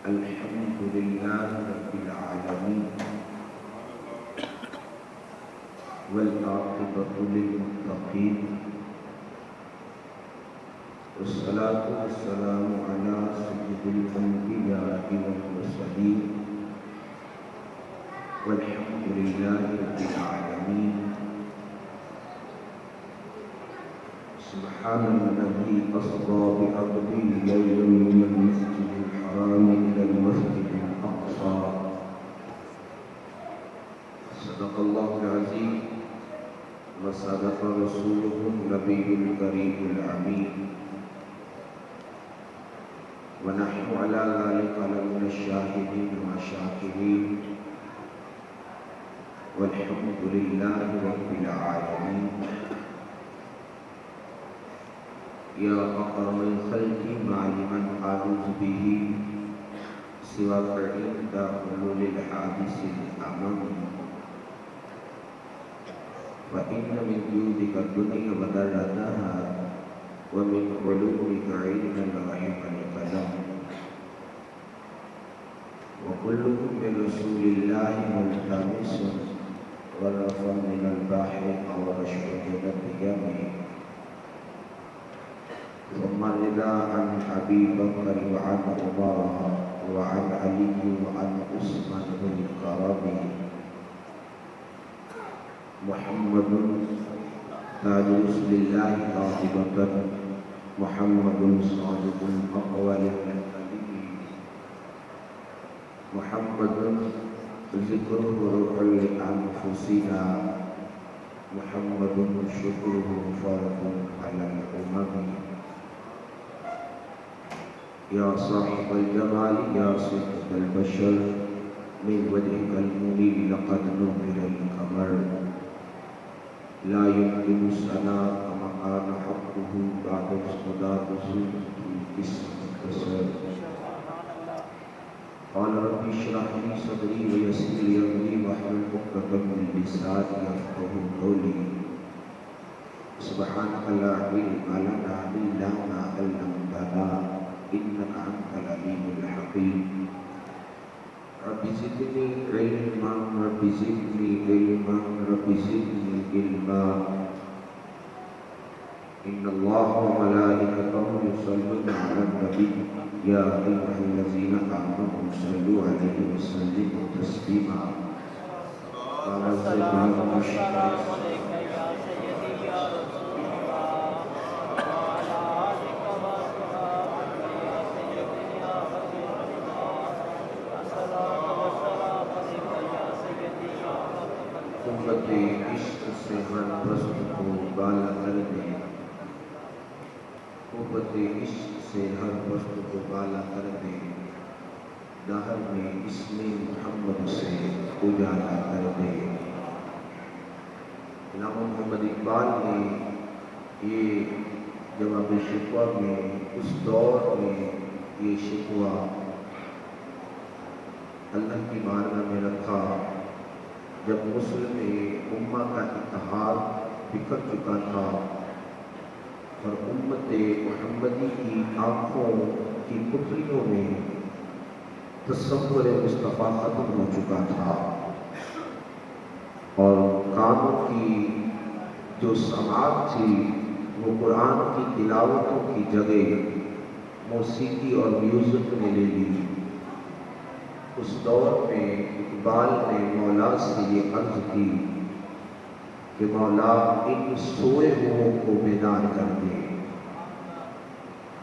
الحمد لله رب العالمين والعاقبة للمتقين والصلاة والسلام على سيد الأنبياء والمرسلين والحمد لله رب العالمين. سبحان الذي أسرى بعبده ليلا من المسجد الحرام إلى المسجد الأقصى. صدق الله العظيم وصدق رسوله النبي الكريم الأمين، ونحن على ذلك لمن الشاهدين والشاكرين، والحمد لله رب العالمين. يا أكرم الخلق مع لمن أعوذ به سواك عند حلول الحادث الأمم، فإن من جودك الدنيا وذرتها ومن علومك علم اللوح والقلم، وكلكم من رسول الله ملتمس غرفا من البحر أو رشفة من الديم، ثم رضا عن أبي بكر وعن عمر وعن علي وعن عثمان بن الكرم. محمد تاج رسل الله قاطبة، محمد صادق الأقوال والكذب، محمد ذكره روح لأنفسنا، محمد شكره فرض على الأمم. يا صاحب الجمال يا صدق البشر، من وجهك المنير لقد نور القمر، لا يمكن الثناء كما كان حقه بعد صداقه في اسم الكسر. قال رب اشرح لي صدري ويسر لي امري واحلل عقدة من لساني يفقهوا قولي. سبحانك لا علم لنا الا ما علمتنا انك انت العليم الحكيم. رب زدني علما رب زدني علما رب زدني علما. ان الله وملائكته يصلون على النبي يا ايها الذين امنوا صلوا عليه وسلموا تسليما. قوت عشق سے ہر پست کو بالا کر دے، قوت عشق سے ہر پست کو بالا کر دے، دہر میں اسم محمد سے اجالا کر دے. علامہ محمد اقبال نے یہ جواب شکوہ میں اس دور میں یہ شکوہ اللہ کی بارگاہ میں رکھا جب مسلم امہ کا اتحاد بکھر چکا تھا اور امت محمدی کی آنکھوں کی پتلیوں میں تصور مصطفیٰ ختم ہو چکا تھا، اور کانوں کی جو سماعت تھی وہ قرآن کی تلاوتوں کی جگہ موسیقی اور میوزک نے لے لی. اس دور میں اقبال نے مولا سے یہ عرض کی کہ مولا ان سوئے ہوئوں کو بیدار کر دے،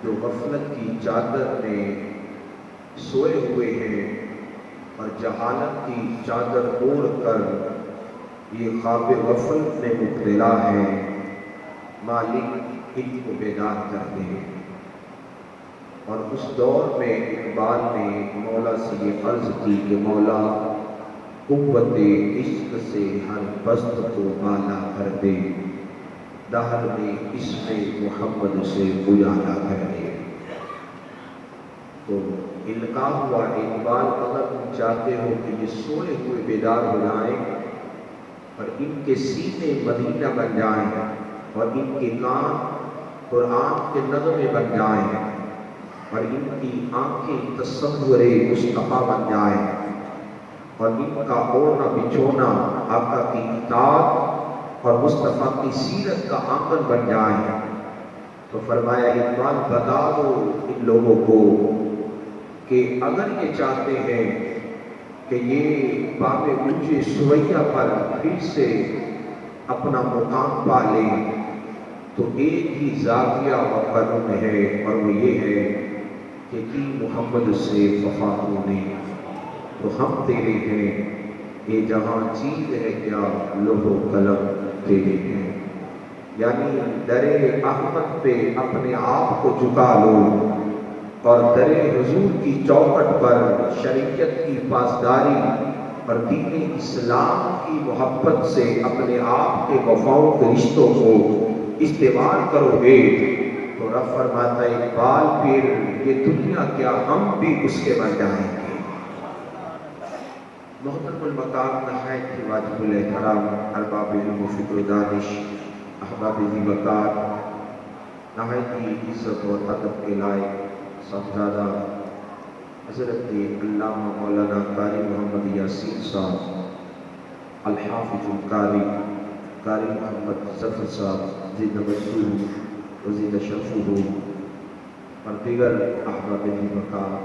جو غفلت کی چادر میں سوئے ہوئے ہیں اور جہالت کی چادر اوڑھ کر یہ خواب غفلت میں مبتلا ہے، مالک ان کو بیدار کر دے. اور اس دور میں اقبال نے مولا سے یہ عرض کی کہ مولا قوت عشق سے ہر پست کو بالا کر دے، دہر میں اسم محمد سے اجالا کر دے. تو القاء ہوا اقبال اگر تم چاہتے ہو کہ یہ سوئے ہوئے بیدار ہو جائیں اور ان کے سینے مدینہ بن جائیں اور ان کے کان قرآن کے نغمے بن جائیں اور ان کی آنکھیں تصور مصطفیٰ بن جائیں اور ان کا اوڑھنا بچھونا آقا کی اطاعت اور مصطفیٰ کی سیرت کا آنگن بن جائیں۔ تو فرمایا اقبال بتا دو ان لوگوں کو کہ اگر یہ چاہتے ہیں کہ یہ باب اونچے سویہ پر پھر سے اپنا مقام پا لیں تو ایک ہی زاویہ و قانون ہے، اور وہ یہ ہے کہ کی محمد سے وفا نے تو ہم تیرے ہیں، یہ جہاں چیز ہے کیا لوح و قلم تیرے ہیں۔ یعنی در احمد پہ اپنے آپ کو جھکا لو اور در حضور کی چوکھٹ پر شریعت کی پاسداری اور دین اسلام کی محبت سے اپنے آپ کے وفاؤں کے رشتوں کو استعمال کرو گے تو رب فرماتا ہے اقبال پھر یہ دنیا کیا ہم بھی اس کے بن جائیں گے۔ محترم المقام نہایت ہی واجب الاحترام ارباب علم و فکر و دانش احباب ذی وقار، نہایت ہی عزت اور ادب کے لائق صاحبزادہ حضرت علامہ مولانا قاری محمد یاسین صاحب، الحافظ القاری قاری محمد ظفر صاحب زندہ مجدور و زندہ شرفہ، اور دیگر احباب ذی وقار،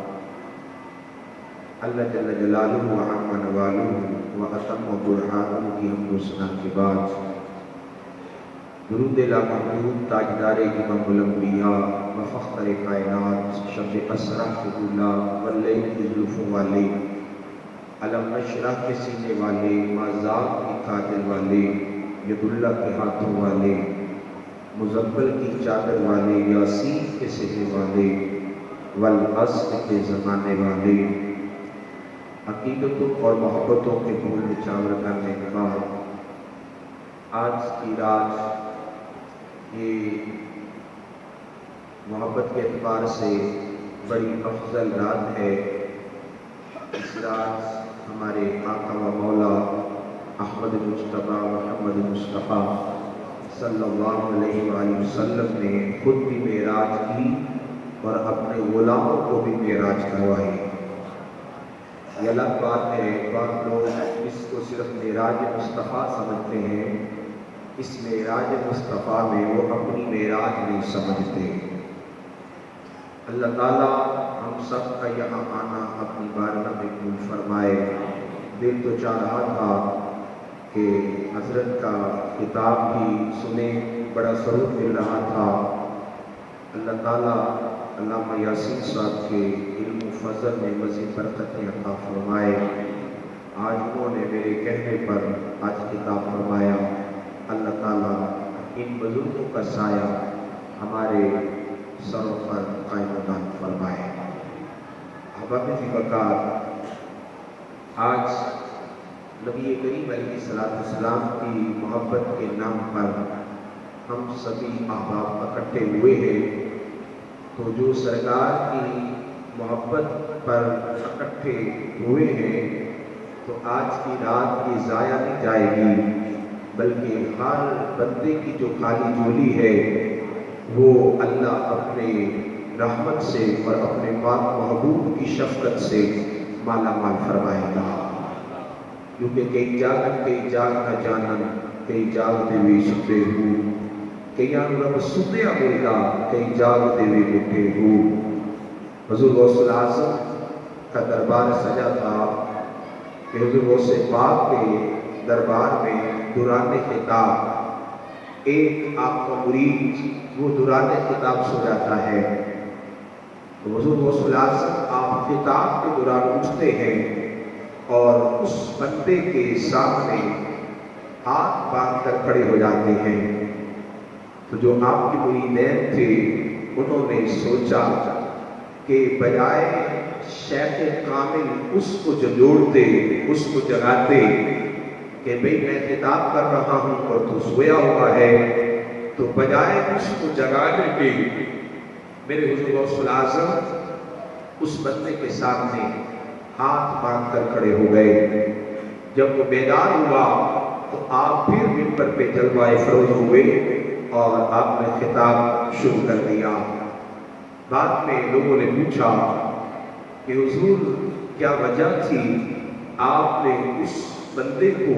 اللہ جل جلالہ و عم نوالہ و اتم برہانہ کی حمد و ثنا کے بعد درود لامحدود تاجدار امام الانبیاء و فخر کائنات شب اسرا فضولہ واللیل کی زلفوں والے، علم نشرح کے سینے والے، مازاق کی کاجل والے، ید اللہ کے ہاتھوں والے، مزمل کی چادر والے، یاسین کے سہرے والے، والعصر کے زمانے والے، عقیدتوں اور محبتوں کے پھول نچاور کرنے کے بعد آج کی رات یہ محبت کے اعتبار سے بڑی افضل رات ہے۔ اس رات ہمارے آقا و مولا احمد مجتبیٰ محمد مصطفیٰ صلی اللہ علیہ وآلہ وسلم نے خود بھی معراج کی اور اپنے غلاموں کو بھی معراج کروائی۔ یہ الگ بات ہے، بعض لوگ اس کو صرف معراج مصطفیٰ سمجھتے ہیں، اس معراج مصطفیٰ میں وہ اپنی معراج نہیں سمجھتے۔ اللہ تعالیٰ ہم سب کا یہاں آنا اپنی بارگاہ میں قبول فرمائے۔ دل تو چاہ رہا تھا کہ حضرت کا خطاب بھی سنیں، بڑا سرور مل رہا تھا۔ اللہ تعالیٰ علامہ یاسین صاحب کے علم و فضل میں مزید برکتیں عطا فرمائے۔ آج انہوں نے میرے کہنے پر آج خطاب فرمایا۔ اللہ تعالیٰ ان بزرگوں کا سایہ ہمارے سروں پر قائم و دائم فرمائے۔ احباب ذی وقار، آج نبی کریم علیہ السلام کی محبت کے نام پر ہم سبھی احباب اکٹھے ہوئے ہیں، تو جو سرکار کی محبت پر اکٹھے ہوئے ہیں تو آج کی رات کی ضائع نہیں جائے گی، بلکہ ہر بندے کی جو خالی جھولی ہے وہ اللہ اپنے رحمت سے اور اپنے پاک محبوب کی شفقت سے مالا مال فرمائے گا۔ کیونکہ کئی جاگن کئی جاگ نہ جانن، کئی جاگتے ہوئے ستے ہو، کئی رب ستیا ملتا، کئی جاگتے ہوئے اٹھے ہو۔ حضور غوث اعظم کا دربار سجا تھا کہ حضور غوث پاک کے دربار میں دوران خطاب ایک آپ کا مرید وہ دوران خطاب سو جاتا ہے، تو حضور غوث اعظم آپ خطاب کے دوران اٹھتے ہیں اور اس بندے کے سامنے ہاتھ باندھ کر کھڑے ہو جاتے ہیں۔ تو جو آپ کے مریدین تھے انہوں نے سوچا کہ بجائے شیخ کامل اس کو جو جوڑتے، اس کو جگاتے کہ بھئی میں خطاب کر رہا ہوں اور تو سویا ہوا ہے، تو بجائے اس کو جگانے کے میرے حضور غوث اعظم اس بندے کے سامنے ہاتھ باندھ کر کھڑے ہو گئے۔ جب وہ بیدار ہوا تو آپ پھر منبر پہ جلوہ افروز ہوئے اور آپ نے خطاب شروع کر دیا۔ بعد میں لوگوں نے پوچھا کہ حضور کیا وجہ تھی آپ نے اس بندے کو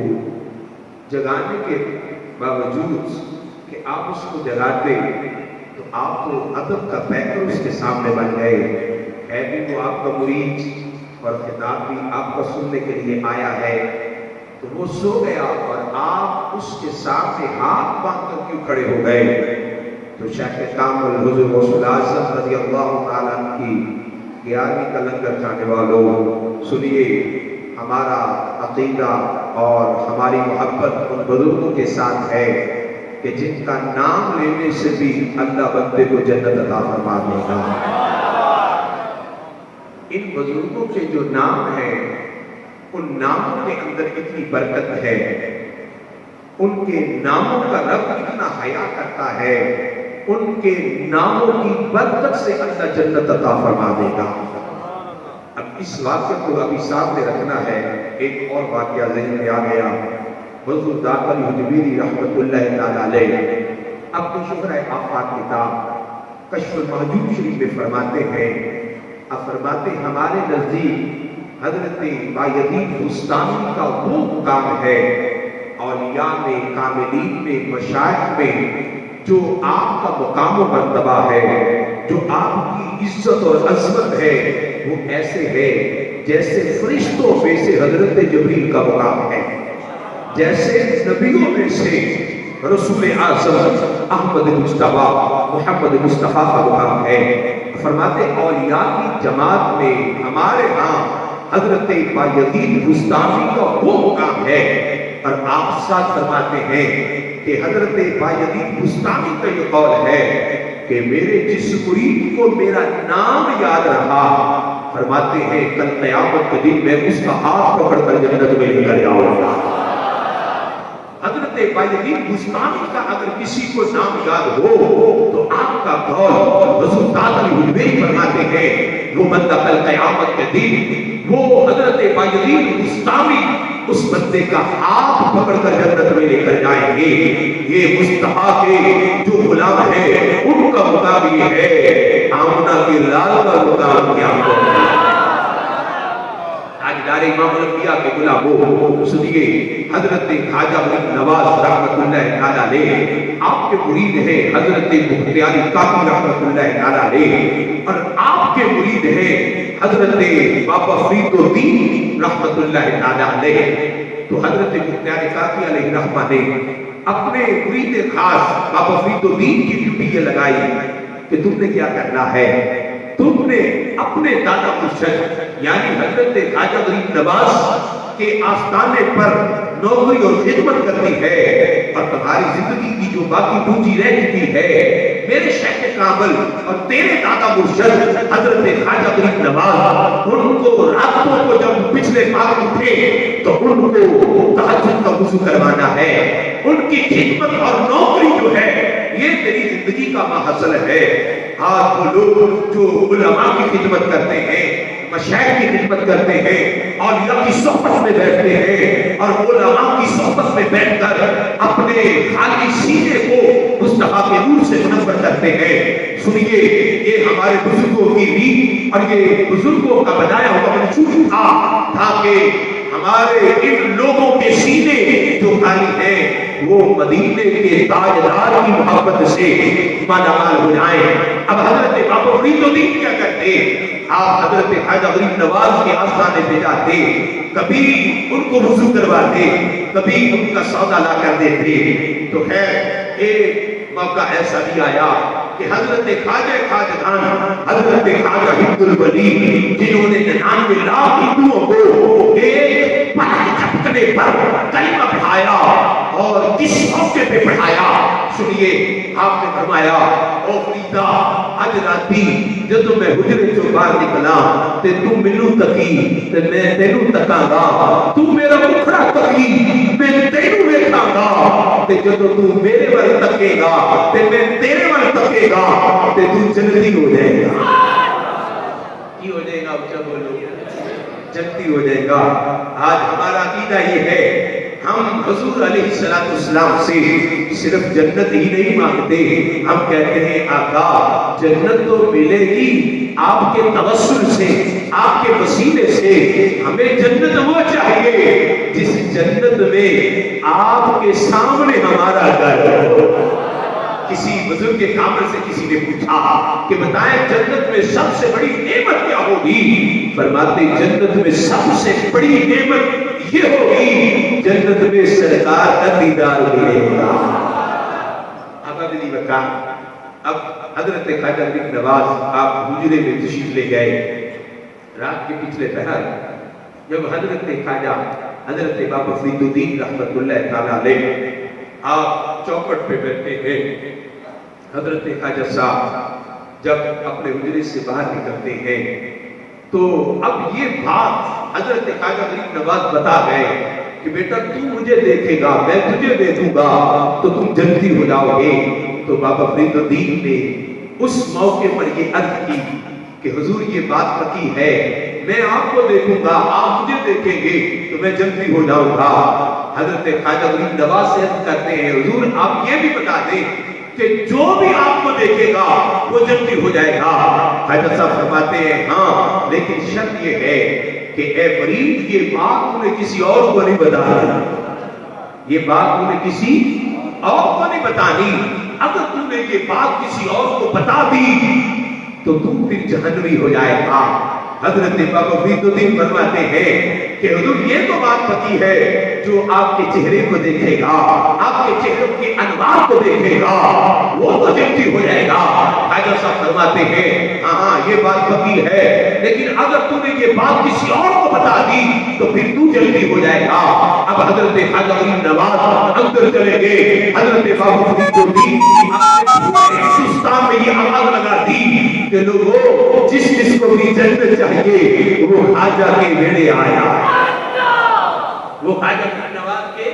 جگانے کے باوجود کہ آپ اس کو جگاتے تو آپ تو ادب کا پیکر اس کے سامنے بن گئے، ہے بھی وہ آپ کا مرید اور خطاب بھی آپ کا سننے کے لیے آیا ہے، تو وہ سو گیا اور آپ اس کے سامنے ہاتھ باندھ کر کیوں کھڑے ہو گئے؟ تو شیخ کامل حضور غوث اعظم رضی اللہ تعالیٰ عنہ کی 11ویں کا لنگر کھانے والوں، سنیے ہمارا عقیدہ اور ہماری محبت ان بزرگوں کے ساتھ ہے کہ جن کا نام لینے سے بھی اللہ بندے کو جنت عطا فرما دے گا۔ ان بزرگوں کے جو نام ہیں ان ناموں کے اندر اتنی برکت ہے، ان کے ناموں کا رب اتنا حیا کرتا ہے، ان کے ناموں کی برکت سے اللہ جنت عطا فرما دے گا۔ اب اس واقعے کو ابھی سامنے رکھنا ہے۔ ایک اور واقعہ ذہن میں آ گیا، حضور داتا علی حجویری رحمۃ اللہ تعالیٰ علیہ اپنی شہرہ آفات کتاب کشف المحجوب شریف میں فرماتے ہیں، ہمارے نزدیک حضرت بایزید بستانی کا وہ مقام ہے اولیاء میں، کاملین میں، مشائخ میں جو آپ کا مقام و مرتبہ ہے، جو آپ کی عزت اور عظمت ہے، وہ ایسے ہے جیسے فرشتوں میں سے حضرت جبریل کا مقام ہے، جیسے نبیوں میں سے رسول اعظم احمد مصطفیٰ محمد مصطفیٰ کا مقام ہے۔ فرماتے اولیاء کی جماعت میں ہمارے ہاں حضرت بایزید بستانی کا وہ مقام ہے، اور آپ ساتھ فرماتے ہیں کہ حضرت بایزید بستانی کا یہ قول ہے کہ میرے جس مرید کو میرا نام یاد رہا، فرماتے ہیں کل قیامت کے دن میں اس کا ہاتھ پکڑ کر جنت میں لے کر جاؤں گا۔ حضرت بایزید بستانی کا اگر کسی کو نام یاد ہو تو آپ کا قول حضور داتا علی حجویری فرماتے ہیں وہ بندہ کل قیامت کے دن وہ حضرت بایزید بستانی اس بندے کا ہاتھ پکڑ کر جنت میں لے کر جائیں گے۔ یہ مصطفیٰ کے جو غلام ہیں ان کا مقام یہ ہے، آمنہ کے لال کا مقام کیا ہوگا؟ تاجدار امام الانبیاء کے غلاموں، سنیے حضرت خواجہ غریب نواز رحمۃ اللہ تعالیٰ علیہ آپ کے مرید ہیں حضرت مختیاری کاکی رحمۃ اللہ تعالیٰ علیہ، اور آپ کے مرید ہیں حضرت بابا فرید الدین رحمۃ اللہ تعالیٰ علیہ۔ تو حضرت مختیاری کاکی علیہ رحمہ نے اپنے مرید خاص بابا فرید الدین کی ڈیوٹی یہ لگائی کہ تم نے کیا کرنا ہے، تم نے اپنے دادا مرشد یعنی حضرت خواجہ غریب نواز کے آستانے پر نوکری اور خدمت کرنی ہے، اور تمہاری زندگی کی جو باقی پونجی رہ چکی ہے میرے شیخ کامل اور تیرے دادا مرشد حضرت خواجہ غریب نواز، ان کو راتوں کو جب پچھلے پاک اٹھے تو ان کو تہجد کا وضو کروانا ہے، ان کی خدمت اور نوکری جو ہے یہ تیری زندگی کا محصل ہے۔ آج وہ لوگ جو علماء کی خدمت کرتے ہیں، مشائخ کی خدمت کرتے ہیں، اولیاء کی صحبت میں بیٹھتے ہیں اور علماء کی صحبت میں بیٹھ کر اپنے خالی سینے کو مصطفیٰ کے نور سے منور کرتے ہیں، سنیے یہ ہمارے بزرگوں کی ریت اور یہ بزرگوں کا بنایا ہوا منشور تھا تاکہ ہمارے ان لوگوں کے سینے جو خالی ہیں وہ مدینے کے تاجدار کی محبت سے مالامال ہو جائیں۔ اب حضرت بابا فرید الدین کیا کرتے؟ آپ حضرت خواجہ غریب نواز کے آستانے پہ جاتے، کبھی ان کو وضو کرواتے، کبھی ان کا سودا لا کر دیتے۔ تو خیر ایک موقع ایسا بھی آیا کہ حضرت خواجہ حضرت خواجہ ہند الولی جنہوں نے 99 لاکھ ہندوؤں کو ایک پہاڑ چپکنے پر کلمہ پڑھایا اور کس موقع پہ پڑھایا، سنیے آپ نے فرمایا او فریدا اج راتی جدوں میں حجرے چوں باہر نکلا تے تو مینوں تکی تے میں تینوں تکاں گا، تو میرا مکھڑا تکی میں تینوں ویکھاں گا، تے جدوں تو میرے ول تکے گا تے میں تیرے ول تکے گا تے تو جنتی ہو جائے گا۔ کی ہو جائے گا؟ اچھا بولو، جنتی ہو جائے گا۔ آج ہمارا عقیدہ یہ ہے ہم حضور علیہ السلام سے صرف جنت ہی نہیں مانگتے، ہم کہتے ہیں آقا جنت تو ملے گی آپ کے توسل سے، آپ کے وسیلے سے، ہمیں جنت وہ چاہیے جس جنت میں آپ کے سامنے ہمارا گھر ہو۔ کسی بزرگ کے کامل سے کسی نے پوچھا کہ بتائیں جنت میں سب سے بڑی نعمت کیا ہوگی؟ فرماتے جنت میں سب سے بڑی نعمت یہ ہوگی جنت میں سرکار کا دیدار ملے گا۔ اب اگلی وقت اب حضرت خواجہ فرید نواز آپ حجرے میں تشریف لے گئے، رات کے پچھلے پہر جب حضرت خواجہ حضرت بابا فرید الدین رحمت اللہ تعالیٰ علیہ آپ چوکٹ پہ بیٹھے ہیں، حضرت خواجہ صاحب جب اپنے حجرے سے باہر نکلتے ہیں تو اب یہ بات حضرت خواجہ فرید نواز بتا گئے کہ بیٹا تو مجھے دیکھے گا میں تجھے دیکھوں گا تو تم جنتی ہو جاؤ گے۔ تو بابا فرید الدین نے اس موقع پر یہ عرض کی کہ حضور یہ بات پکی ہے، میں آپ کو دیکھوں گا آپ مجھے دیکھیں گے تو میں جنتی ہو جاؤں گا۔ حضرت خواجہ فرید نواز سے عرض کرتے ہیں حضور آپ یہ بھی بتا دیں کہ جو بھی آپ کو دیکھے گا وہ جنتی ہو جائے گا۔ خواجہ صاحب فرماتے ہیں ہاں لیکن شرط یہ ہے کہ اے فرید یہ بات تم نے کسی اور کو نہیں بتانا، یہ بات تم نے کسی اور کو نہیں بتانی، اگر تم نے یہ بات کسی اور کو بتا دی تو تم پھر جہنمی ہو جائے گا۔ حضرت بابا فرید الدین فرماتے ہیں کہ حضور یہ تو بات پکی ہے جو آپ کے چہرے کو دیکھے گا، آپ کے چہرے کے انوار کو دیکھے گا وہ تو جنتی ہو جائے گا۔ خواجہ صاحب فرماتے ہیں ہاں یہ بات پکی ہے لیکن اگر تم نے یہ بات کسی اور کو بتا دی تو پھر تو جنتی ہو جائے گا۔ اب حضرت خواجہ فرید نواز اندر چلے گئے، حضرت بابا فرید الدین ہندوستان میں یہ آواز لگا دی کہ لوگوں جس کو بھی جنت چاہیے وہ خواجہ کے بیڑے آیا، وہ خواجہ فرید نواز کے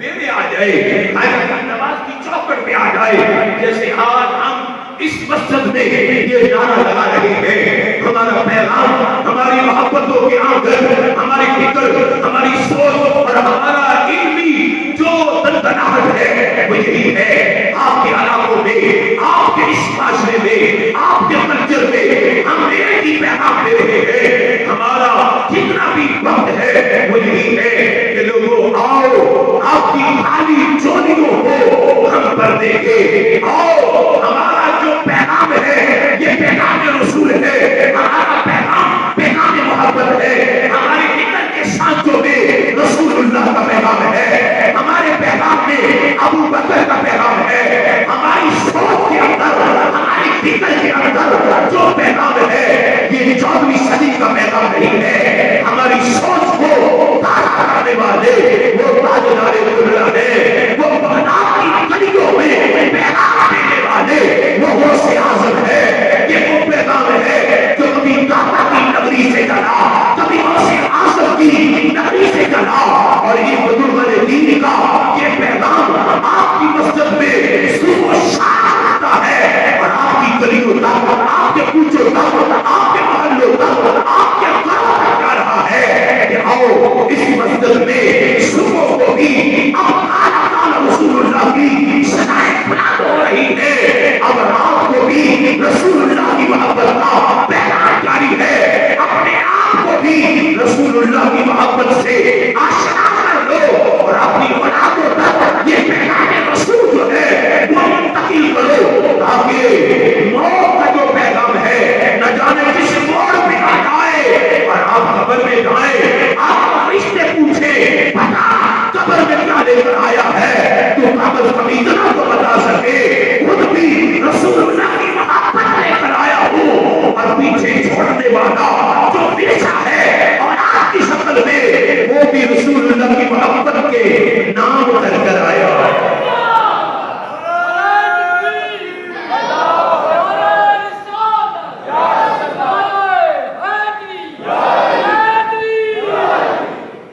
بیڑے آ جائے، خواجہ فرید نواز کی چوکٹ پہ آ جائے۔ جیسے آج ہم اس مسجد میں یہ نعرہ لگا رہے ہیں ہمارا پیغام، ہماری محبتوں کے آنگن، ہماری فکر، ہماری سوچ اور ہمارا علمی جو دندناہٹ ہے وہ یہی ہے آپ کے علاقوں میں، آپ کے اس معاشرے میں، آپ کے کلچر میں ہم ایک ہی پیغام دے رہے ہیں۔ ہمارا جتنا بھی وقت ہے وہ یہی ہے کہ لوگوں آؤ آپ کی خالی چولیوں کو ہم بھر دیں گے، آؤ ہمارا جو پیغام ہے یہ پیغام رسول ہے، ہمارا پیغام پیغام محبت ہے، ہمارے فکر کے سانچوں میں رسول اللہ کا پیغام ہے، ہمارے پیغام میں ابو بکر کا پیغام ہے، ہماری سوچ کے اندر، ہماری فکر کے اندر جو پیغام ہے یہ 14ویں صدی کا پیغام نہیں ہے۔ ہماری سوچ کو تازہ کرنے والے وہ تاجدار دنیا ہے، وہ بغداد کی گلیوں میں پیغام دینے والے وہ غوث اعظم ہے۔ یہ وہ پیغام ہے جو کبھی کعبہ کی نگری سے چلا، کبھی غوث اعظم کی نگری سے چلا، اور یہ بزرگان دین کا یہ پیغام آپ کی مسجد میں صبح و شام آتا ہے اور آپ کی گلیوں تک، آپ کے کوچوں تک، آپ کے محلوں تک، آپ کے گھروں تک جا رہا ہے کہ آؤ اس مسجد میں صبح کو بھی اب رسول اللہ کی صدائیں بلند ہو رہی ہے، اب رات کو بھی رسول اللہ کی محبت کا پیغام جاری ہے، اپنے آپ کو بھی رسول اللہ کی محبت سے آشنا کر لو اور اپنی اولادوں تک یہ پیغام رسول جو ہے وہ منتقل کرو تاکہ موت کا جو پیغام ہے نہ جانے کس موڑ پہ آ جائے اور آپ قبر میں جائیں، آپ فرشتے پوچھیں بتا قبر میں کیا لے کر آیا ہے، تو قبر اتنا تو بتا سکے خود بھی رسول اللہ کی محبت لے کر آیا ہوں، اور پیچھے چھوڑنے والا جو پیچھا ہے اور آپ کی شکل میں وہ بھی رسول اللہ کی محبت کے نام کر کر آیا ہے۔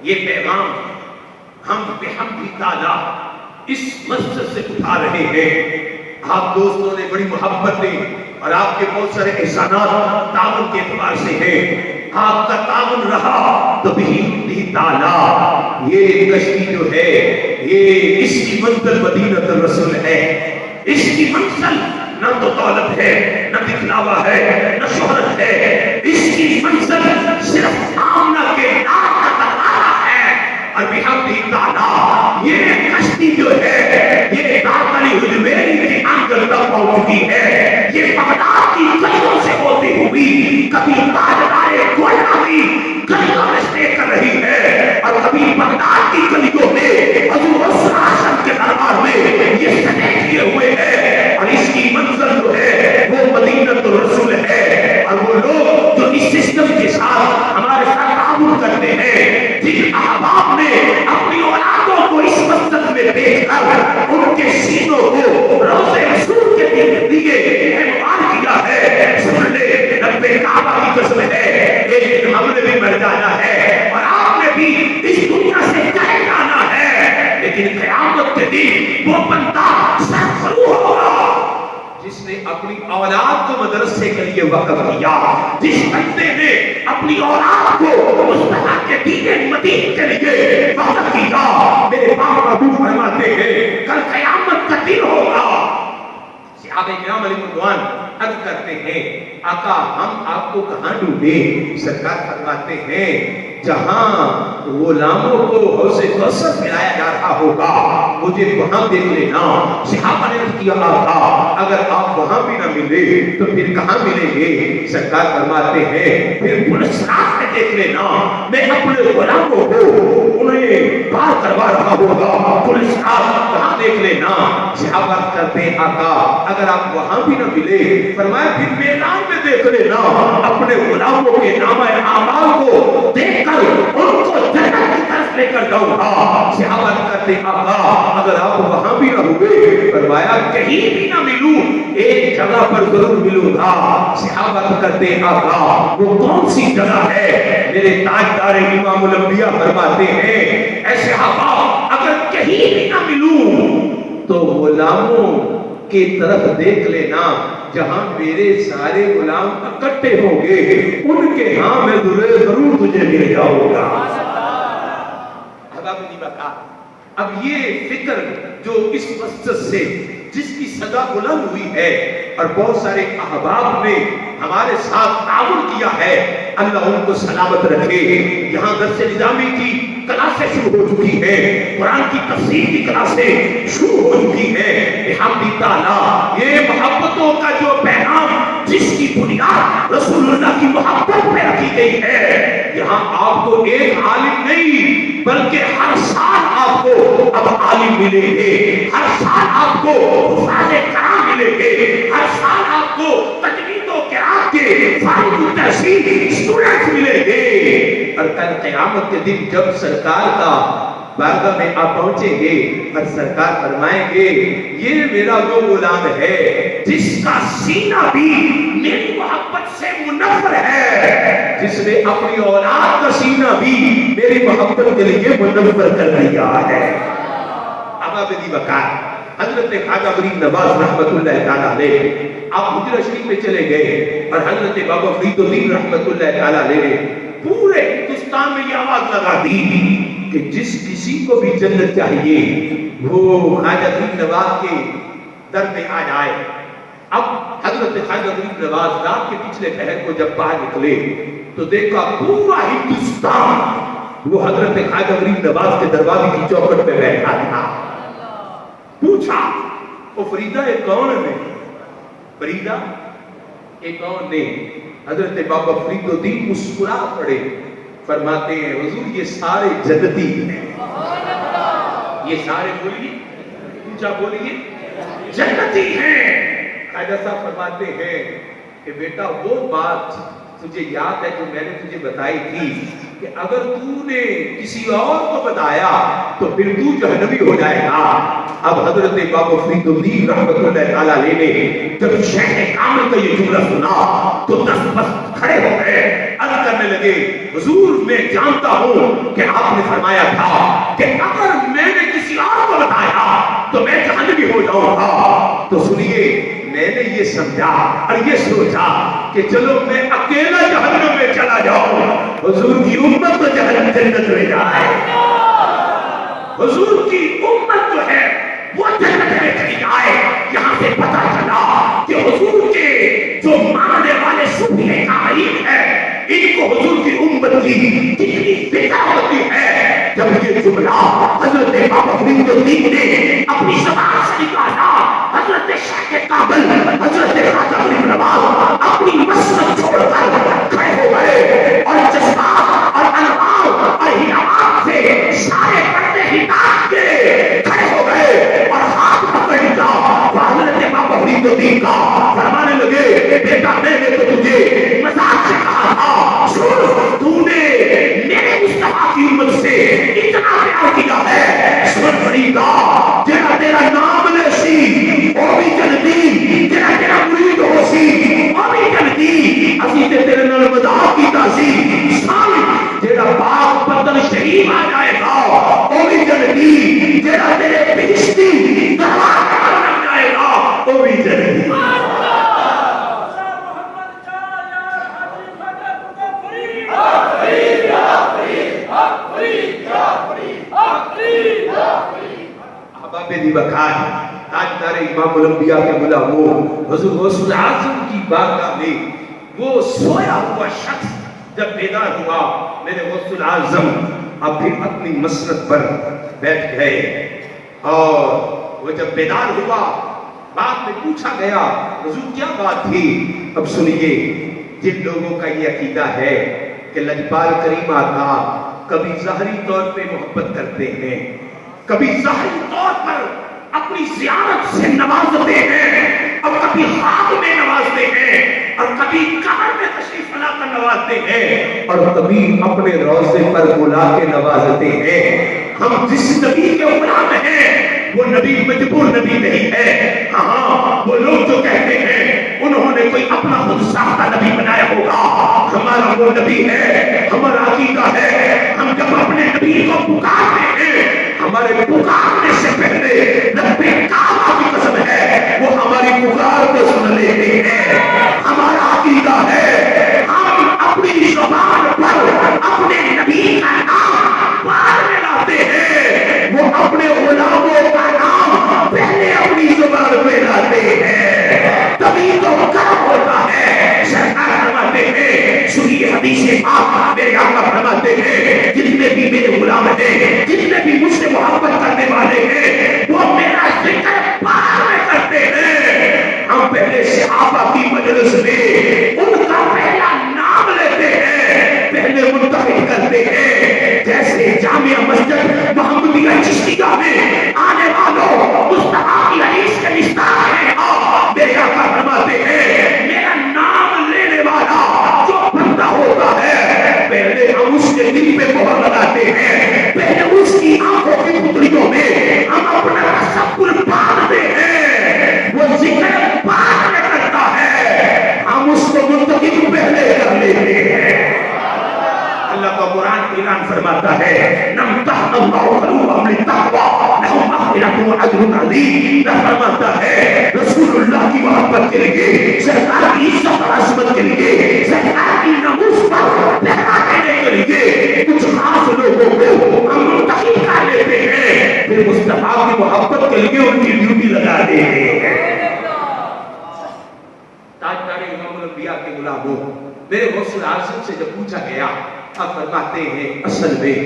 یہ پیغام ہم بحمد تعالیٰ اس مسجد سے اٹھا رہے ہیں۔ آپ دوستوں نے بڑی محبت دی اور آپ کے بہت سارے احسانات تعاون کے اعتبار سے ہیں، آپ کا تعاون رہا تو بِإِذْنِ تعالیٰ یہ کشتی جو ہے یہ اس کی منزل مدینہ الرسول ہے، اس کی منزل نہ تو دولت ہے، نہ دکھلاوا ہے، نہ شہرت ہے، اس کی منزل صرف آمنہ کے نام کا تقاضا ہے۔ اور بِحَمْدِ تعالیٰ یہ کشتی جو ہے یہ دارتلی حجویری کی آنگل تک پہنچ چکی ہے، یہ بغداد کی گلیوں سے ہوتی ہوئی کبھی تاجدار گولڈا بھی گلیوں میں اسٹے کر رہی ہے، اور کبھی بغداد کی گلیوں میں حضور صلی اللہ علیہ وسلم کے دربار میں یہ سٹے کیے ہوئے ہیں، اور اس کی منزل جو ہے وہ مدینہ الرسول ہے۔ اور وہ لوگ جو اس سسٹم کے ساتھ ہمارے ساتھ تعاون کرتے ہیں، جن احباب نے اپنی اولادوں کو اس مسجد میں دیکھ کر ان کے سینوں کو روضے رسول کے لیے احتمال کیا ہے، سن لے رب کعبہ کی قسم ہے ایک دن ہم نے بھی مر جانا ہے اور آپ نے بھی اس دنیا سے چلے جانا ہے، لیکن قیامت کے دن وہ بندہ سرخرو ہوگا جس نے اپنی اولاد کو مدرسے کے لیے وقف کیا، جس بندے نے اپنی اولاد کو مصطفیٰ کے دین مدین کے لیے وقف کیا۔ میرے باپ ابو فرماتے ہیں کل قیامت کا دن ہوگا، صحابہ کرام علیہ رضوان عرض کرتے ہیں آقا ہم آپ کو کہاں ڈھونڈیں؟ سرکار فرماتے ہیں جہاں غلاموں کو حوض کوثر پلایا جا رہا ہوگا مجھے وہاں دیکھ لینا۔ صحابہ نے عرض کیا آقا اگر آپ وہاں بھی نہ ملے تو پھر کہاں ملیں گے؟ سرکار فرماتے ہیں پھر پولیس رات میں دیکھ لینا، میں اپنے غلاموں کو انہیں پار کروا رہا ہوگا، پولیس رات کہاں دیکھ لینا۔ صحابہ کرتے ہیں آقا اگر آپ وہاں بھی نہ ملے، فرمایا پھر میدان میں دیکھ لینا، اپنے غلاموں کے نامہ اعمال کو دیکھ کر ان کو جنت کی طرف لے کر جاؤں گا۔ صحابہ کرتے ہیں آقا اگر آپ وہاں بھی نہ ہوئے، فرمایا کہیں بھی نہ ملوں ایک جگہ پر ضرور ملوں گا۔ صحابہ کرتے ہیں آقا وہ کون سی جگہ ہے؟ میرے تاجدار امام الانبیاء فرماتے ہیں اے صحابہ اگر کہیں بھی نہ ملوں تو غلاموں کی طرف دیکھ لینا، جہاں میرے سارے غلام اکٹھے ہوں گے ان کے ہاں میں ضرور تجھے مل جاؤں گا۔ اب یہ فکر جو اس مسجد سے جس کی صدا بلند ہوئی ہے اور بہت سارے احباب نے ہمارے ساتھ تعاون کیا ہے، اللہ ان کو سلامت رکھے۔ یہاں درس نظامی کی کلاسیں شروع ہو چکی ہیں، قرآن کی تفسیر کی کلاسیں شروع ہو چکی ہیں۔ بحمد تعالیٰ یہ محبتوں کا جو پیغام جس کی بنیاد رسول اللہ کی محبت پہ رکھی گئی ہے، یہاں آپ کو ایک عالم نہیں بلکہ ہر سال آپ کو اب عالم ملیں گے، ہر سال آپ کو حفاظ کرام ملیں گے، ہر سال آپ کو تجوید و قرات کے فارغ التحصیل اسٹوڈنٹس ملیں گے۔ اور کل قیامت کے دن جب سرکار کا بارگاہ میں آپ پہنچیں گے اور سرکار فرمائیں گے یہ میرا وہ غلام ہے جس کا سینہ بھی میری محبت سے منور ہے، جس نے اپنی اولاد کا سینہ بھی میری محبت کے لیے منور کر دیا ہے۔ اب آپ دی وقار حضرت خواجہ غریب نواز رحمت اللہ تعالیٰ علیہ آپ حجرہ شریف میں چلے گئے اور حضرت بابا فرید الدین رحمت اللہ تعالیٰ علیہ نے پورے ہندوستان میں یہ آواز لگا دی کہ جس کسی کو بھی جنت چاہیے وہ خواجہ غریب نواز کے در میں آ جائے۔ اب حضرت خواجہ غریب نواز رات کے پچھلے پہر کو جب باہر نکلے تو دیکھا پورا ہندوستان وہ حضرت خواجہ غریب نواز کے دروازے کی چوکھٹ پہ بیٹھا تھا۔ پوچھا وہ فریدہ یہ کون ہے؟ فریدہ یہ کون نے؟ حضرت بابا فرید الدین مسکرا پڑے، فرماتے ہیں حضور یہ سارے جنتی ہیں، یہ سارے بولیے اونچا بولیے جنتی ہیں۔ خواجہ صاحب فرماتے ہیں کہ بیٹا وہ بات تجھے یاد ہے جو میں نے تجھے بتائی تھی کہ اگر تو نے کسی اور کو بتایا تو پھر تو جہنمی ہو جائے گا۔ اب حضرت بابا فرید الدین رحمت اللہ تعالیٰ علیہ نے جب شیخ کامل کا یہ جملہ سنا تو دس بس کھڑے ہو گئے، عرض کرنے لگے حضور میں جانتا ہوں کہ آپ نے فرمایا تھا کہ اگر میں نے کسی اور کو بتایا تو میں جہنمی ہو جاؤں گا۔ تو سنیے میں نے یہ سمجھا اور یہ سوچا کہ چلو میں اکیلا جہنم میں چلا جاؤں، حضور کی امت تو جنت میں جائے، حضور کی امت جو ہے وہ جنت میں چلی جائے۔ یہاں سے پتہ چلا کہ حضور کے جو ماننے والے صوفی کاملین ہیں، ان کو حضور کی امت کی کتنی فکر ہوتی ہے۔ جب یہ جملہ حضرت بابا فرید الدین نے اپنی زبان سے نکالا، حضرت شیخ کابل حضرت خواجہ غریب نواز اپنی مسجد چھوڑ کر کھڑے ہو گئے اور جذبات اور انوار اور ہیات سے سارے پردے ہٹا کے کھڑے ہو گئے اور ہاتھ پکڑ لیا حضرت بابا فرید الدین کا، فرمانے لگے بیٹا میں نے تو تجھے مذاق سے کہا تھا، سن تو نے میرے مصطفیٰ کی امت سے اتنا پیار کیا ہے، سن فریدا جیڑا تیرا نام لے سی وہ بھی جلدی، جیڑا تیرا مرید ہو سی وہ بھی جلدی، اسی تے تیرے نال مذاق کیتا سی، سن جیڑا پاک بدن شریف آ جائے گا وہ بھی جلدی، جیڑا تیرے بہشتی دروازے لگ جائے گا وہ بھی جلدی۔ احباب دی بخار تاجدار امام الانبیاء کے غلاموں، حضور غوث الاعظم کی بارگاہ میں وہ سویا ہوا شخص جب بیدار ہوا، میرے غوث الاعظم اب پھر اپنی مسند پر بیٹھ گئے اور وہ جب بیدار ہوا بعد میں پوچھا گیا حضور کیا بات تھی؟ اب سنیے، جن لوگوں کا یہ عقیدہ ہے کہ لجپال کریم آقا کبھی ظاہری طور پہ محبت کرتے ہیں، کبھی ظاہری طور پر اپنی زیارت سے نوازتے ہیں، اور کبھی خواب میں نوازتے ہیں، اور کبھی قبر میں تشریف لا کر نوازتے ہیں، اور کبھی اپنے روضے پر بلا کے نوازتے ہیں۔ ہم جس نبی کے غلام ہیں وہ نبی مجبور نبی نہیں ہے۔ ہاں وہ لوگ جو کہتے ہیں انہوں نے کوئی اپنا خود ساختہ نبی بنایا ہوگا، ہمارا وہ نبی ہے، ہمارا عقیدہ ہے، ہم جب اپنے نبی کو پکارتے ہیں ہمارے پکارنے سے پہلے رب کعبہ کی قسم ہے وہ ہماری پکار کو سن لیتے ہیں۔ ہمارا عقیدہ ہے ہم اپنی زبان پر اپنے نبی کا نام بعد میں لاتے ہیں، وہ اپنے غلاموں کا نام پہلے اپنی زبان پہ لاتے ہیں، تبھی تو کرم ہوتا ہے۔ سرکار فرماتے ہیں، سنیے حدیث پاک، میرے آقا فرماتے ہیں جتنے بھی میرے غلام ہیں، جتنے بھی مجھ سے محبت کرنے والے ہیں وہ میرا ذکر بعد میں کرتے ہیں۔ ہم پہلے صحابہ کی مجلس میں ان کا پہلا نام لیتے ہیں، پہلے منتخب کرتے ہیں، جیسے جامع مسجد محمدیہ چشتیہ میں آنے والوں مصطفیٰ کی حدیث کے مستاق ہیں، میرے آقا فرماتے ہیں میرا نام لینے والا جو بندہ ہوتا ہے پہلے ہم اس کے دل پہ مہر لگاتے ہیں، پہلے اس کی آنکھوں کی پتلیوں میں ہم اپنا تصور باندھتے ہیں، وہ ذکر بعد میں کرتا ہے، ہم اس کو منتخب پہلے کر لیتے ہیں۔ اللہ کا قرآن اعلان فرماتا ہے نمتحن اللہ قلوبهم للتقوى لهم مغفرۃ واجر عظیم، فرماتا ہے رسول اللہ کی محبت کے لیے، سرکار کی عزت اور عظمت کے لیے، سرکار کی ناموس پر پہرا دینے کے لیے کچھ خاص لوگوں کو ہم منتخب کر لیتے ہیں، پھر مصطفیٰ کی محبت کے لیے ان کی ڈیوٹی لگا دیتے ہیں۔ تاجدار امام الانبیاء کے غلاموں، میرے غوث الاعظم سے جب پوچھا گیا، آپ فرماتے ہیں اصل میں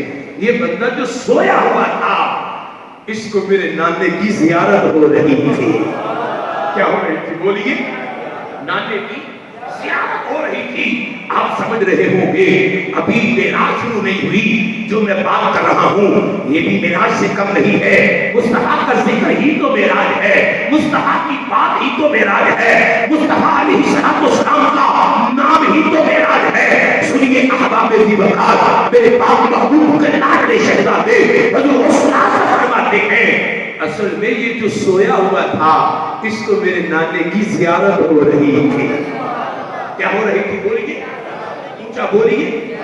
یہ بندہ جو سویا ہوا تھا اس کو میرے نانے کی زیارت ہو رہی تھی۔ کیا ہو رہی تھی بولیے؟ نانے کی زیارت ہو رہی تھی۔ آپ سمجھ رہے ہوں گے ابھی معراج شروع نہیں ہوئی، جو میں بات کر رہا ہوں یہ بھی معراج سے کم نہیں ہے، مصطفیٰ کا ذکر ہی تو معراج ہے، مصطفیٰ کی بات ہی تو معراج ہے، مصطفیٰ علیہ السلام کا نام ہی تو معراج ہے۔ سنیے احباب دی بخار، میرے پاک محبوب کے لاڈلے شہزادے حضور رسول اللہ فرماتے ہیں اصل میں یہ جو سویا ہوا تھا اس کو میرے نانے کی زیارت ہو رہی تھی۔ کیا ہو رہی تھی بولیے؟ اونچا بولیے۔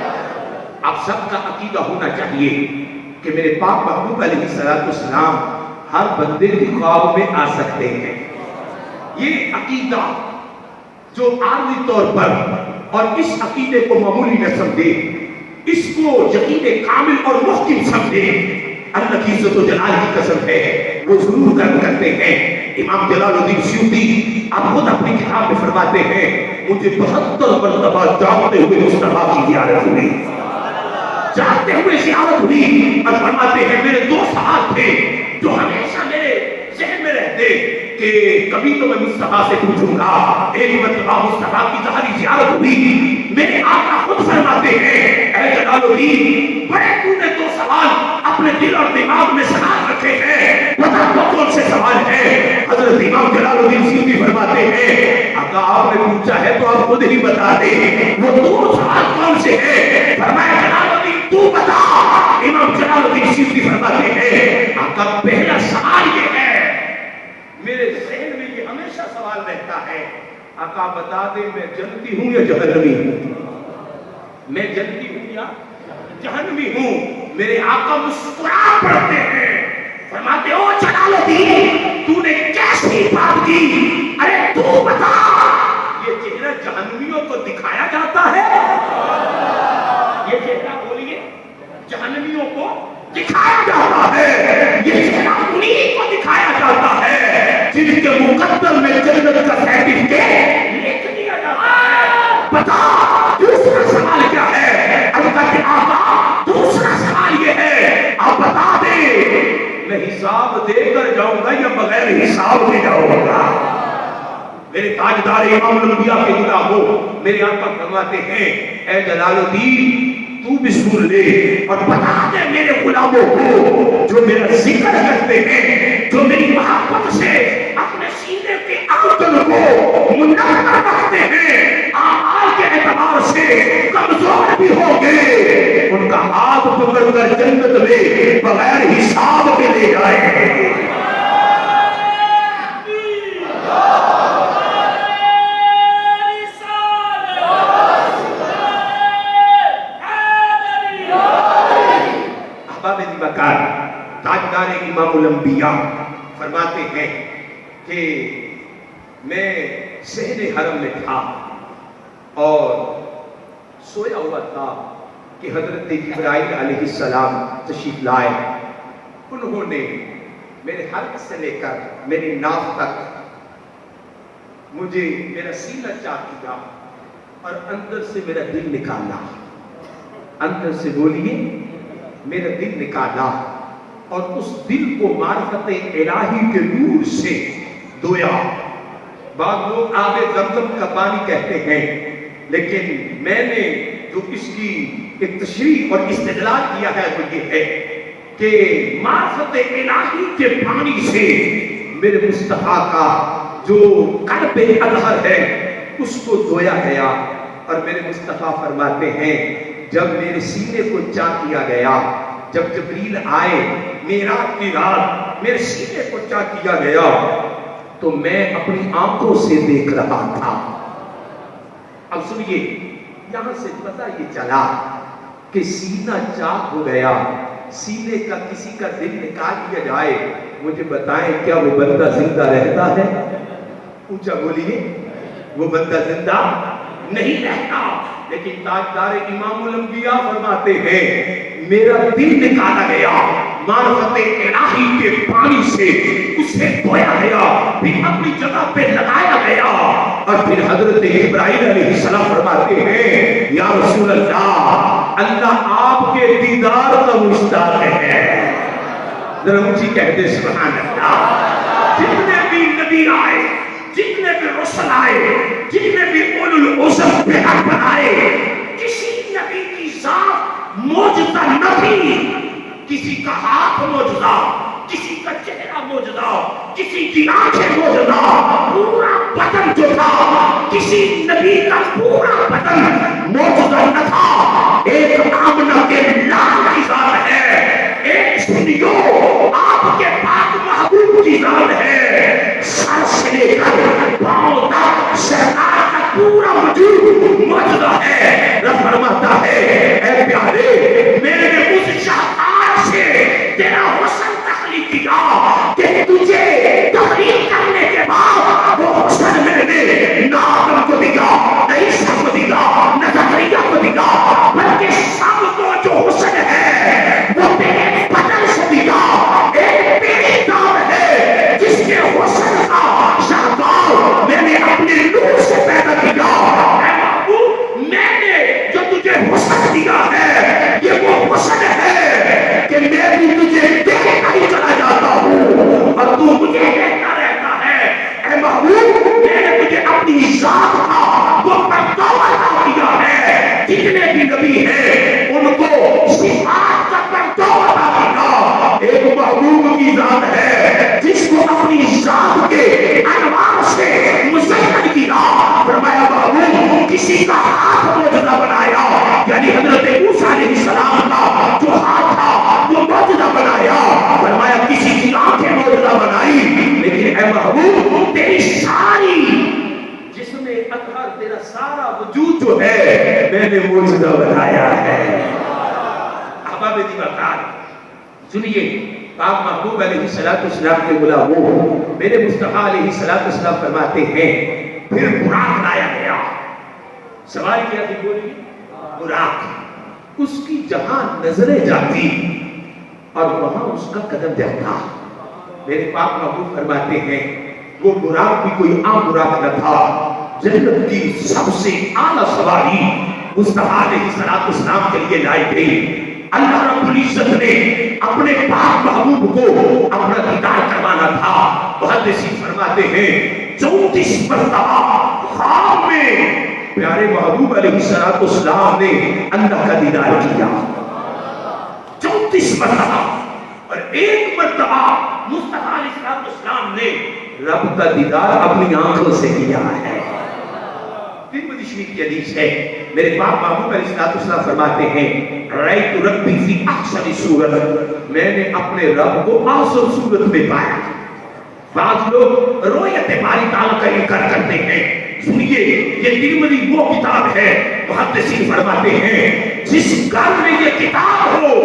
آپ سب کا عقیدہ ہونا چاہیے کہ میرے پاک محبوب علیہ السلام ہر بندے کے خواب میں آ سکتے ہیں۔ یہ عقیدہ جو عارضی طور پر اور اس عقیدے کو معمولی نہ سمجھے، اس کو یقین کامل اور محکم سمجھے، اللہ کی عزت و جلال کی قسم ہے وہ ضرور درک کرتے ہیں۔ امام جلال الدین سیوطی آپ خود اپنی کتاب میں فرماتے ہیں مجھے 72 مرتبہ جاگتے ہوئے مصطفیٰ کی زیارت ہوئی، جاگتے ہوئے زیارت ہوئی، اور فرماتے ہیں میرے 2 سوال تھے جو ہمیشہ میرے ذہن میں رہتے کہ کبھی تو میں مصطفیٰ سے پوچھوں گا۔ ایک مرتبہ مصطفیٰ کی ظاہری زیارت ہوئی، میرے آقا خود فرماتے ہیں اے جلال الدین بڑے تو نے 2 سوال اپنے دل اور دماغ میں سنبھال رکھے ہیں، بتا تو کون سے سوال ہیں؟ حضرت امام جلال الدین سیوطی فرماتے ہیں آقا آپ نے پوچھا ہے تو آپ خود ہی بتا دیں وہ 2 سوال کون سے ہیں؟ فرمایا جلال الدین تو بتا۔ امام جلال الدین سیوطی فرماتے ہیں آقا پہلا سوال یہ ہے، میرے ذہن میں یہ ہمیشہ سوال رہتا ہے آقا بتا دے میں جنتی ہوں یا جہنمی ہوں، میں جنتی ہوں یا جہنمی ہوں۔ میرے آقا مسکرا پڑتے ہیں، فرماتے او جلال الدین تو نے کیسی بات کی، ارے تو بتا یہ چہرہ جہنمیوں کو دکھایا جاتا ہے؟ یہ چہرہ بولیے جہنمیوں کو دکھایا جاتا ہے، یہ چہرہ انہیں کو دکھایا جاتا ہے جن کے مقدم میں جنت کا سرٹیفکیٹ لکھ دیا جاتا ہے۔ بتا دوسرا سوال کیا ہے؟ اللہ کے آقا دوسرا سوال یہ ہے آپ بتا دیں میں حساب دے کر جاؤں گا یا بغیر حساب دے جاؤں گا؟ میرے تاجدار امام الانبیاء کے نگاہوں میرے آقا فرماتے ہیں اے جلال الدین تو بھی سن لے اور بتا دے میرے غلاموں کو جو میرا ذکر کرتے ہیں، جو میری محبت سے اپنے سینے کے آنکھوں کو منور رکھتے ہیں، اعمال کے اعتبار سے کمزور بھی ہوں گے، ان کا ہاتھ پکڑ کر جنت میں بغیر حساب کے لے جائیں گے۔ تاجدار امام الانبیاء فرماتے ہیں کہ میں صحن حرم میں تھا اور سویا ہوا تھا کہ حضرت جبرائیل علیہ السلام تشریف لائے، انہوں نے میرے حلق سے لے کر میری ناف تک مجھے میرا سینہ چاک کیا اور اندر سے میرا دل نکالا، اندر سے بولیے میرا دل نکالا اور اس دل کو معرفت الہی کے نور سے دھویا۔ بعض لوگ آب زمزم کا پانی کہتے ہیں، لیکن میں نے جو اس کی ایک تشریح اور استدلال کیا ہے وہ یہ ہے کہ معرفت الہی کے پانی سے میرے مصطفیٰ کا جو قلب اطہر ہے اس کو دھویا گیا، اور میرے مصطفیٰ فرماتے ہیں جب میرے سینے کو چاک کیا گیا، جب جبریل آئے معراج کی رات میرے سینے کو چاک کیا گیا تو میں اپنی آنکھوں سے دیکھ رہا تھا۔ اب سنیے یہاں سے پتہ یہ چلا کہ سینہ چاک ہو گیا، سینے کا کسی کا دل نکال دیا جائے، مجھے بتائیں کیا وہ بندہ زندہ رہتا ہے؟ اونچا بولیے وہ بندہ زندہ نہیں رہتا۔ لیکن تاجدار امام الانبیاء فرماتے ہیں میرا دل نکالا گیا، معرفت الہی کے پانی سے اسے دھویا گیا، پھر اپنی جگہ پہ لگایا گیا، اور پھر حضرت ابراہیم علیہ السلام فرماتے ہیں یا رسول اللہ اللہ آپ کے دیدار کا مشتاق ہے۔ ذرا اونچی کہتے سبحان اللہ۔ جتنے بھی نبی آئے، جتنے بھی رسول آئے، جتنے بھی اولو العزم پیغمبر آئے، کسی نبی کی ذات معجزہ نہ تھی، کسی کا ہاتھ معجزہ، کسی کا چہرہ معجزہ، کسی کی آنکھیں معجزہ، پورا بدن جو تھا کسی نبی کا پورا بدن معجزہ نہ تھا۔ ایک آمنہ کے لال کی ذات ہے، ایک سنیو آپ کے پاک محبوب کی ذات ہے، سر سے لے کر پاؤں تک سرکار کا پورا وجود معجزہ ہے۔ رب فرماتا ہے اے پیارے میں نے اس شاہکار سے تیرا حسن تخلیق کیا کہ تجھے تخلیق کرنے کے بعد وہ حسن میں نے نہ آدم کو کسی کا ہاتھ موجودہ بنایا، یعنی حضرت موسیٰ علیہ السلام کا جو ہاتھ تھا وہ موجودہ بنایا، فرمایا کسی کی آنکھیں موجودہ بنائی، لیکن اے محبوب تیری ساری جسم اطہر، تیرا سارا وجود جو ہے میں نے موجودہ بنایا ہے۔ احباب دیوکار سنیے، پاک محبوب علیہ السلام کے غلاموں، میرے مصطفیٰ علیہ السلام فرماتے ہیں پھر براق لایا گیا۔ سوال کیا تھی بولی؟ براق، اس کی جہاں نظریں جاتی اور وہاں اس کا قدم جاتا۔ میرے پاک محبوب فرماتے ہیں وہ براق بھی کوئی عام براق نہ تھا، جنت کی سب سے اعلیٰ سواری مصطفیٰ علیہ السلام کے لیے لائی گئی۔ اللہ رب العزت نے اپنے پاک محبوب کو اپنا دیدار کروانا تھا۔ محدثین فرماتے ہیں 34 مرتبہ خواب میں پیارے محبوب علیہ السلام نے اللہ کا دیدار کیا، 34 مرتبہ، اور ایک مرتبہ مصطفیٰ علیہ السلام نے رب کا دیدار اپنی آنکھوں سے کیا ہے۔ ترمذی شریف کی حدیث ہے، میرے پاک محبوب علیہ السلام فرماتے ہیں رأیت ربی فی احسن صورت، میں نے اپنے رب کو احسن صورت میں پایا۔ بعض لوگ رؤیت باری تعالیٰ کا انکار کرتے ہیں۔ سنیے، یہ ترمذی وہ کتاب ہے، محدثین فرماتے ہیں جس گھر میں یہ کتاب ہو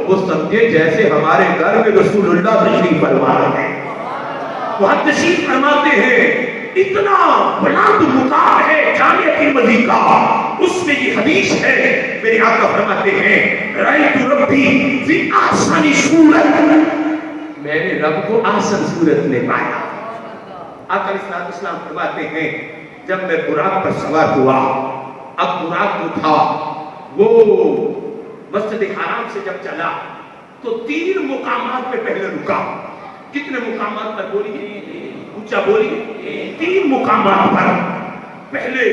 وہ سمجھے جیسے ہمارے گھر میں رسول اللہ تشریف فرما رہے ہیں۔ محدثین فرماتے ہیں اتنا بلند مقام ہے جامع ترمذی کا، اس میں یہ حدیث ہے، میرے آقا فرماتے ہیں رأیت ربی فی احسن صورت، میں نے رب کو احسن صورت میں پایا۔ آقا علیہ السلام فرماتے ہیں جب میں براق پر سوار ہوا، اب براق جو تھا وہ مسجد حرام سے جب چلا تو 3 مقامات پہ پہلے رکا۔ کتنے مقامات پر بولیے؟ اونچا بولیے، 3 مقامات پر۔ پہلے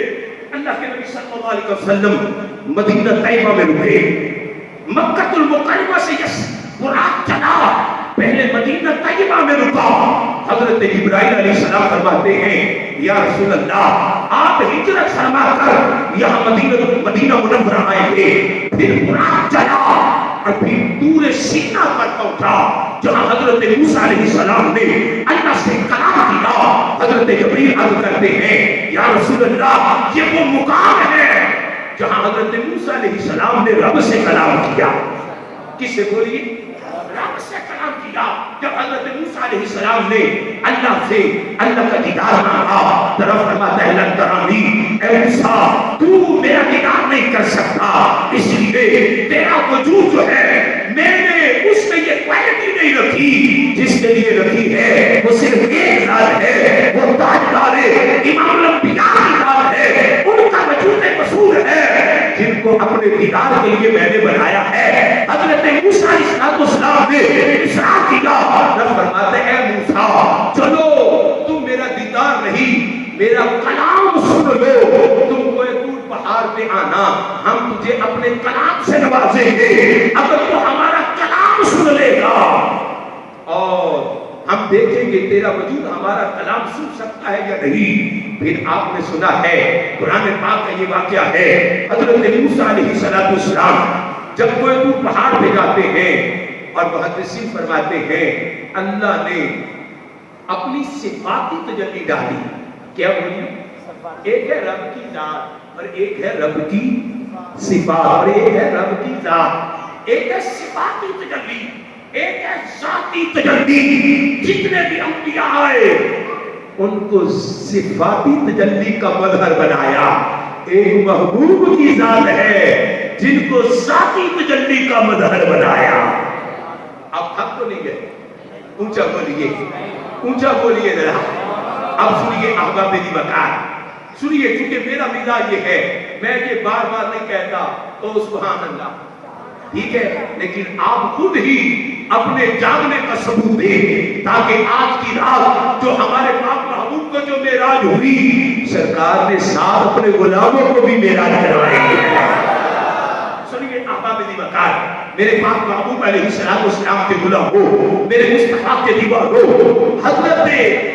اللہ کے نبی صلی اللہ علیہ وسلم مدینہ طیبہ میں رکے، مکہ المکرمہ سے براق چلا، پہلے مدینہ طیبہ میں رکا۔ حضرت جبرائیل علیہ السلام فرماتے ہیں یا رسول اللہ آپ ہجرت فرما کر یہاں مدینہ منورہ آئے گے، پھر براق چلا اور پھر دور سینا پر پہنچا جہاں حضرت موسیٰ علیہ السلام نے اللہ سے کلام کیا۔ حضرت جبریل عرض کرتے ہیں یا رسول اللہ یہ وہ مقام ہے جہاں حضرت موسیٰ علیہ السلام نے رب سے کلام کیا۔ کس سے بولیے؟ رب سے کلام کیا۔ جب حضرت موسیٰ علیہ السلام نے اللہ سے اللہ کا دیدار مانگا، طرف فرماتا ہے لن ترانی، اے موسیٰ تو میرا دیدار نہیں کر سکتا، اس لیے تیرا وجود جو ہے میں نے اس میں یہ کوالٹی نہیں رکھی جس کے لیے رکھی ہے، وہ صرف ایک ذات ہے، وہ تاجدار امام الانبیاء کی ذات ہے، ان کا وجود مشہور ہے جن کو اپنے دیدار کے لیے میں نے بنایا ہے۔ حضرت موسیٰ علیہ السلام نے اصرار کیا، رب فرماتے ہیں اے موسیٰ چلو تم میرا دیدار نہیں میرا کلام سن لو، تم کوئی دور پہاڑ پہ آنا، ہم تجھے اپنے کلام سے نوازیں گے، اگر تو ہمارا کلام سن لے گا اور ہم دیکھیں گے تیرا وجود ہمارا کلام سن سکتا ہے یا نہیں۔ پھر آپ نے سنا ہے قرآن پاک کا یہ واقعہ ہے، حضرت موسیٰ علیہ السلام جب کوئی دور پہاڑ پہ جاتے ہیں اور محدثین فرماتے ہیں اللہ نے اپنی صفاتی تجلی ڈالی۔ کیا بولی؟ ایک ہے رب کی ذات اور ایک ہے رب کی صفات، اور ایک ہے رب کی ذات، ایک ہے صفاتی تجلی، ایک ہے ذاتی تجلی۔ جتنے بھی انبیاء آئے ان کو صفاتی تجلی کا مظہر بنایا، ایک محبوب کی ذات ہے جن کو ذاتی تجلی کا مظہر بنایا۔ اب تھک تو نہیں گئے؟ اونچا بولیے، اونچا بولیے ذرا۔ اب سنیے احباب دیوکار، سنیے، چونکہ میرا مزاج یہ ہے میں یہ بار بار نہیں کہتا تو سبحان اللہ، ٹھیک ہے، لیکن آپ خود ہی اپنے جاننے کا ثبوت دیں تاکہ آج کی رات جو ہمارے پاک محبوب کو جو معراج ہوئی، سرکار نے ساتھ اپنے غلاموں کو بھی معراج کروائی ہے۔ سنیے احباب دیوکار، میرے پاک محبوب علیہ السلام کے غلاموں، میرے مصطفیٰ کے دیواروں، حضرت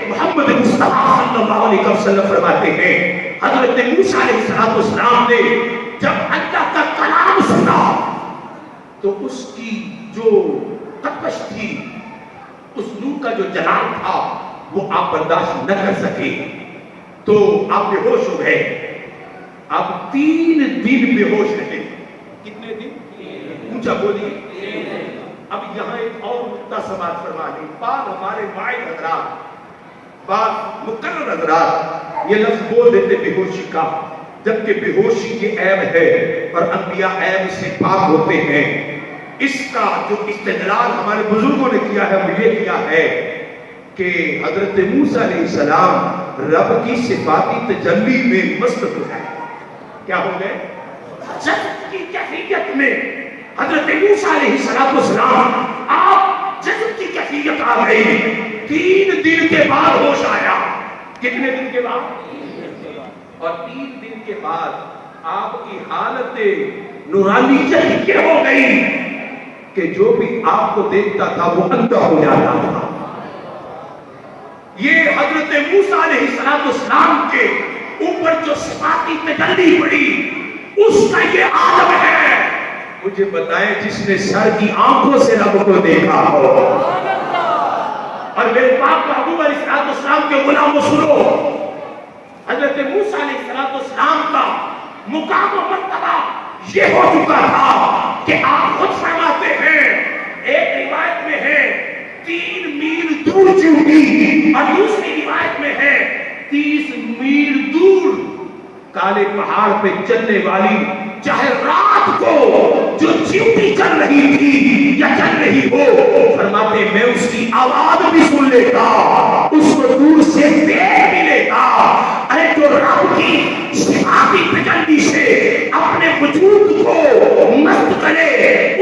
محمد مصطفیٰ صلی اللہ علیہ وسلم فرماتے ہیں حضرت موسیٰ علیہ السلام نے جب اللہ کا کلام سنا تو اس کی جو تپش تھی، اس نور کا جو جلال تھا، وہ آپ برداشت نہ کر سکے تو آپ بے ہوش ہو گئے. آپ 3 دن بے ہوش رہے. کتنے دن؟ اونچا بولیے. اب یہاں ایک اور نقطہ سماعت فرما لیں. بعض ہمارے واعظ حضرات، بعض مقرر حضرات یہ لفظ بول دیتے بے ہوشی کا، جبکہ بے ہوشی یہ عیب ہے اور انبیاء عیب سے پاک ہوتے ہیں. اس کا جو استدلال ہمارے بزرگوں نے کیا ہے وہ یہ کیا ہے کہ حضرت موسیٰ علیہ السلام رب کی صفاتی تجلی میں مست ہو گئے. کیا ہو گئے؟ جذب کی کیفیت میں حضرت موسیٰ علیہ السلام آپ جذب کی کیفیت آ گئی. 3 دن کے بعد ہوش آیا. کتنے دن کے بعد؟ اور 3 دن کے بعد آپ کی حالت نورانیت یہ ہو گئی کہ جو بھی آپ کو دیکھتا تھا وہ اندھا ہو جاتا تھا. یہ حضرت موسیٰ علیہ السلام کے اوپر جو صفاتی تجلی پڑی اس کا یہ عالم ہے. مجھے بتائیں جس نے سر کی آنکھوں سے رب کو دیکھا ہو. اور میرے پاک محبوب علیہ السلام کے غلاموں سنو، حضرت موسیٰ علیہ السلام کا مقام و مرتبہ یہ ہو چکا تھا کہ آپ خود فرماتے ہیں، ایک روایت میں ہے 3 میل دور چونٹی اور دوسری روایت میں ہے 30 میل دور کالے پہاڑ پہ چلنے والی، چاہے رات کو جو چیونٹی چل رہی تھی یا چل رہی ہو، فرماتے میں اس کی آواز بھی سن لیتا، اس کو دور سے دیکھ بھی لیتا. ارے جو رب کی صفاتی تجلی سے اپنے وجود کو مست کرے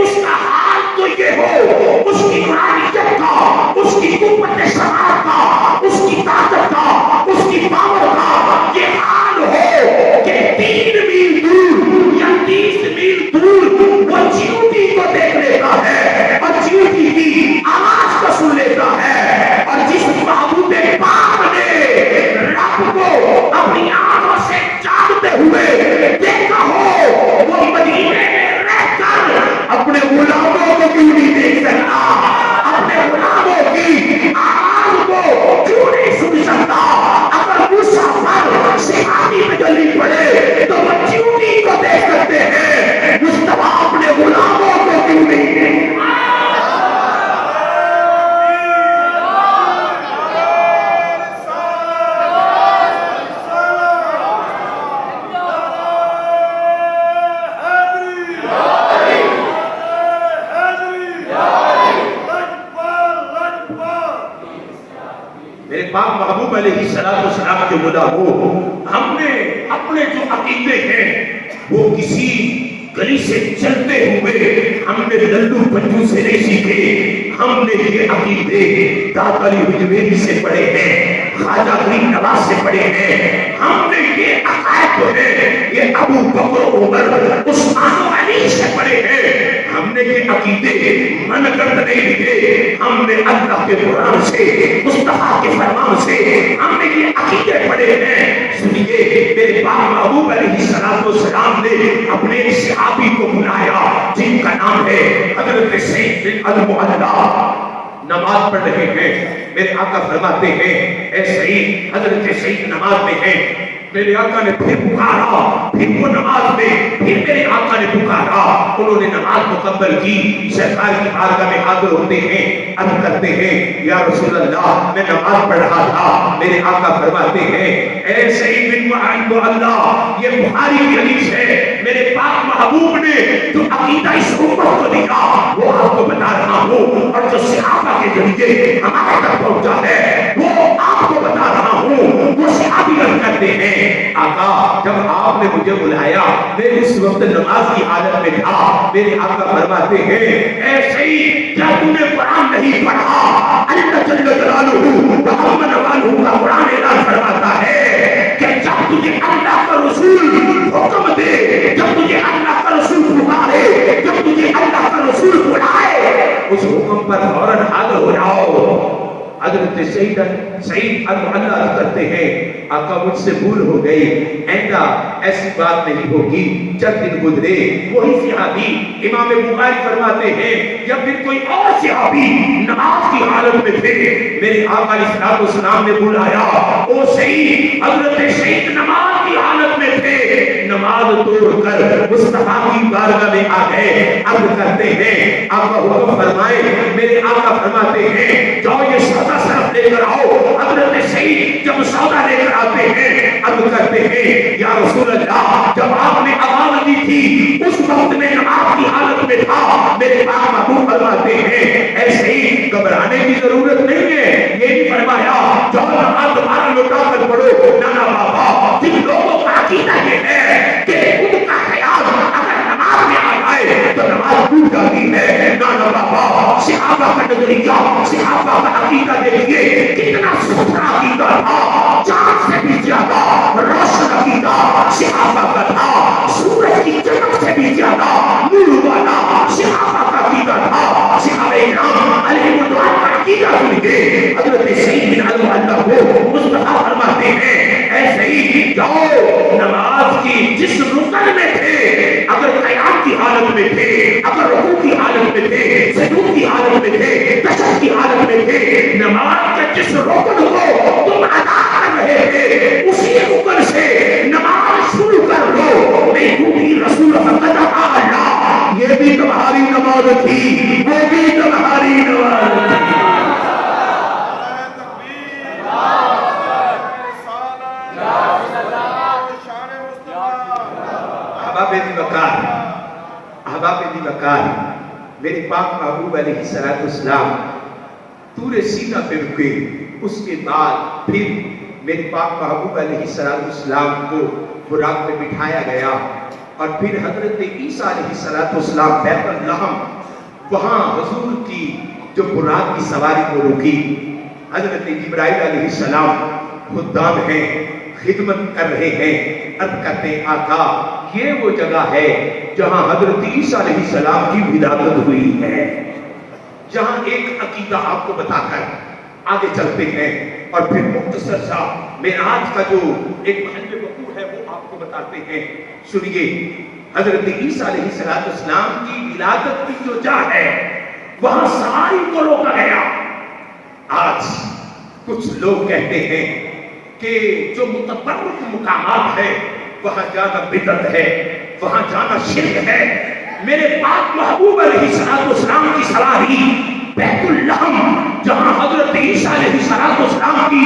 اس کا حال تو یہ ہو، اس کی نورانیت کا، اس کی قوت سماعت کا، اس کی طاقت کا، اس کی پاور کا یہ حال ہو کہ 3 میل دور یا 30 میل دور وہ چیونٹی کو دیکھ لیتا ہے اور چیونٹی کی آواز کو سن لیتا ہے. اور جس محبوب پاک نے رب کو اپنی آنکھوں سے جانتے ہوئے دیکھا ہو، وہ مدینے میں رہ کر اپنے غلاموں کو کیوں نہیں دیکھ سکتا؟ اپنے غلاموں کی آواز کو کیوں نہیں سن سکتا؟ اگر موسیٰ پر صفاتی تجلی پڑے تو وہ چیونٹی کو دیکھ سکتے ہیں، مصطفیٰ اپنے غلاموں کو کیوں نہیں دیکھ؟ پاک محبوب علیہ السلام کے غلاموں، ہم نے اپنے جو عقیدے ہیں وہ کسی گلی سے چلتے ہوئے ہم نے للو پنجو سے نہیں سیکھے. ہم نے یہ عقیدے داتا علی حجویری سے پڑھے ہیں، خواجہ غریب نواز سے پڑھے ہیں. ہم نے یہ عقائد جو ہے یہ ابو بکر عمر عثمان و علی سے پڑھے ہیں. ہم نے یہ عقیدے من گرد نہیں لیے، ہم نے اللہ کے قرآن سے، مصطفیٰ کے فرمان سے ہم نے یہ عقیدے پڑھے ہیں. سنیے، میرے پاک محبوب علیہ السلام نے اپنے صحابی کو بلایا جن کا نام ہے حضرت سعید بن المعلا. نماز پڑھ رہے ہیں، میرے آقا فرماتے ہیں اے سعید، حضرت سعید نماز میں ہیں. میرے آقا نے پھر پکارا، پھر وہ نماز میں پھر میرے آقا نے پکارا. انہوں نے نماز مکمل کی، سرکار کی بارگاہ میں حاضر ہوتے ہیں، عرض کرتے ہیں یا رسول اللہ میں نماز پڑھ رہا تھا. میرے آقا فرماتے ہیں اے سعید بن معلا، یہ بخاری کی حدیث ہے، میرے پاک محبوب نے جو عقیدہ اس امت کو دیا وہ آپ کو بتا رہا ہوں، اور جو صحابہ کے ذریعے ہمارے تک پہنچا ہے وہ آپ کو بتا رہا ہوں. وہ صحابی عرض کرتے ہیں آقا جب آپ نے مجھے بلایا میں اس وقت نماز کی حالت میں تھا. میرے آقا فرماتے ہیں اے سعید کیا تم نے قرآن نہیں پڑھا؟ اللہ جل جلالہ محمد والہ کا قرآن اعلان فرماتا ہے کہ جب تجھے اللہ کا رسول حکم دے، جب تجھے اللہ کا رسول پکارے، جب تجھے اللہ کا رسول بلائے، اس حکم پر فوراً حاضر ہو جاؤ. حضرت سعید اللہ کرتے ہیں آقا مجھ سے بھول ہو گئی، آئندہ ایسی بات نہیں ہوگی۔ چند دن گزرے، وہی صحابی امام بخاری فرماتے ہیں یا پھر کوئی اور صحابی نماز کی حالت میں تھے، میرے آقا علیہ السلام نے بلایا، او سعید، حضرت سعید نماز کی حالت میں تھے، نماز توڑ کر مصطفیٰ کی بارگاہ میں آ گئے، عرض کرتے ہیں آقا حکم فرمائے، میرے آقا فرماتے ہیں جاؤ یہ سودا صرف لے کر آؤ۔ حضرت سعید جب سودا لے کر آتے ہیں، عرض کرتے ہیں یا رسول اللہ، جب آپ نے آواز دی تھی اس وقت میں نماز کی حالت میں تھا، میرے پاک محبوب فرماتے ہیں اے سعید گھبرانے کی ضرورت نہیں ہے، یہ نہیں فرمایا جاؤ نماز دوبارہ لوٹا کر پڑھو، نانا بابا، جن لوگوں کا عقیدہ یہ ہے کہ ان کا خیال اگر نماز میں آ جائے تو نماز ٹوٹ جاتی ہے، نانا بابا، صحابہ کا نظریہ، صحابہ کا عقیدہ دیکھیے کتنا ستھرا عقیدہ تھا، چاند سے بھی زیادہ روشن عقیدہ صحابہ کا تھا، سورج کی چمک سے بھی زیادہ نور والا صحابہ کا عقیدہ تھا۔ صحابہ کرام علیہ الرضوان کا عقیدہ سن کے حضرت سعید بن اللہ کو مصطفیٰ فرماتے ہیں اے سعید جاؤ نماز کی جس رکن میں تھے، اگر قیام کی حالت میں تھے، اگر رکوع کی حالت میں تھے، سجود کی حالت میں تھے، تشہد کی حالت میں تھے، نماز کے جس رکن کو تم ادا کر رہے تھے اسی رکن سے نماز شروع کر دو، نہیں کیونکہ رسول فقط اللہ، یہ بھی تمہاری نماز تھی، وہ بھی تمہاری نماز تھی۔ احباب دی وقار میرے پاک محبوب علیہ السلام طور سینا پہ رکے، اس کے بعد پھر میرے پاک محبوب علیہ السلام کو براق میں بٹھایا گیا، اور پھر حضرت عیسیٰ علیہ السلام بیت اللحم، وہاں حضور کی جو براق کی سواری کو رکی، حضرت جبرائیل علیہ السلام خدام ہیں، خدمت کر رہے ہیں، عرض کرتے ہیں آقا یہ وہ جگہ ہے جہاں حضرت عیسیٰ علیہ السلام کی ولادت ہوئی ہے، جہاں ایک عقیدہ آپ کو بتا کر آگے چلتے ہیں، اور پھر مختصر سا معراج کا جو ایک محل وقوع ہے وہ آپ کو بتاتے ہیں۔ سنیے، حضرت عیسیٰ علیہ السلام کی ولادت کی جو جا ہے وہاں سواری کو روکا گیا۔ آج کچھ لوگ کہتے ہیں کہ جو متبرک مقامات ہے وہاں جانا بدعت ہے، وہاں جانا شرک ہے۔ میرے پاک محبوب علیہ السلام کی سواری بیت اللحم، جہاں حضرت عیسیٰ علیہ السلام کی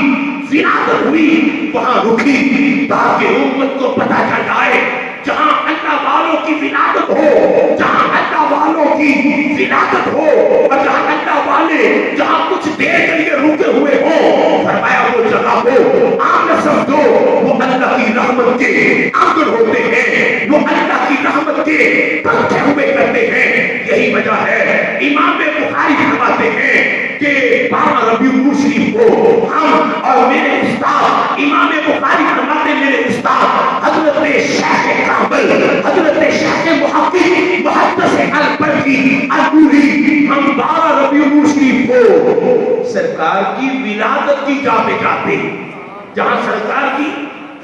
ولادت ہوئی، وہاں رکی تاکہ امت کو پتہ چل جائے جہاں اللہ والوں کی ولادت ہو، جہاں اللہ والوں کی ولادت ہو، اور جہاں اللہ والے جہاں کچھ دیر کے لیے رکے ہوئے ہوں، فرمایا وہ جگہ کو عام نہ سمجھو، وہ اللہ کی رحمت کے آنگن ہوتے ہیں، وہ اللہ کی رحمت کے پنکھے ہوئے کرتے ہیں۔ یہی وجہ ہے امام بخاری فرماتے ہیں کہ 12 ربیع الاول شریف کو ہم اور میرے استاد امام بخاری فرماتے ہیں، میرے استاد حضرت شیخ کامل، حضرت شیخ محقق محدث البرقی النوری، ہم 12 ربیع الاول شریف کو سرکار کی ولادت کی جا پہ جاتے ہیں، جہاں سرکار کی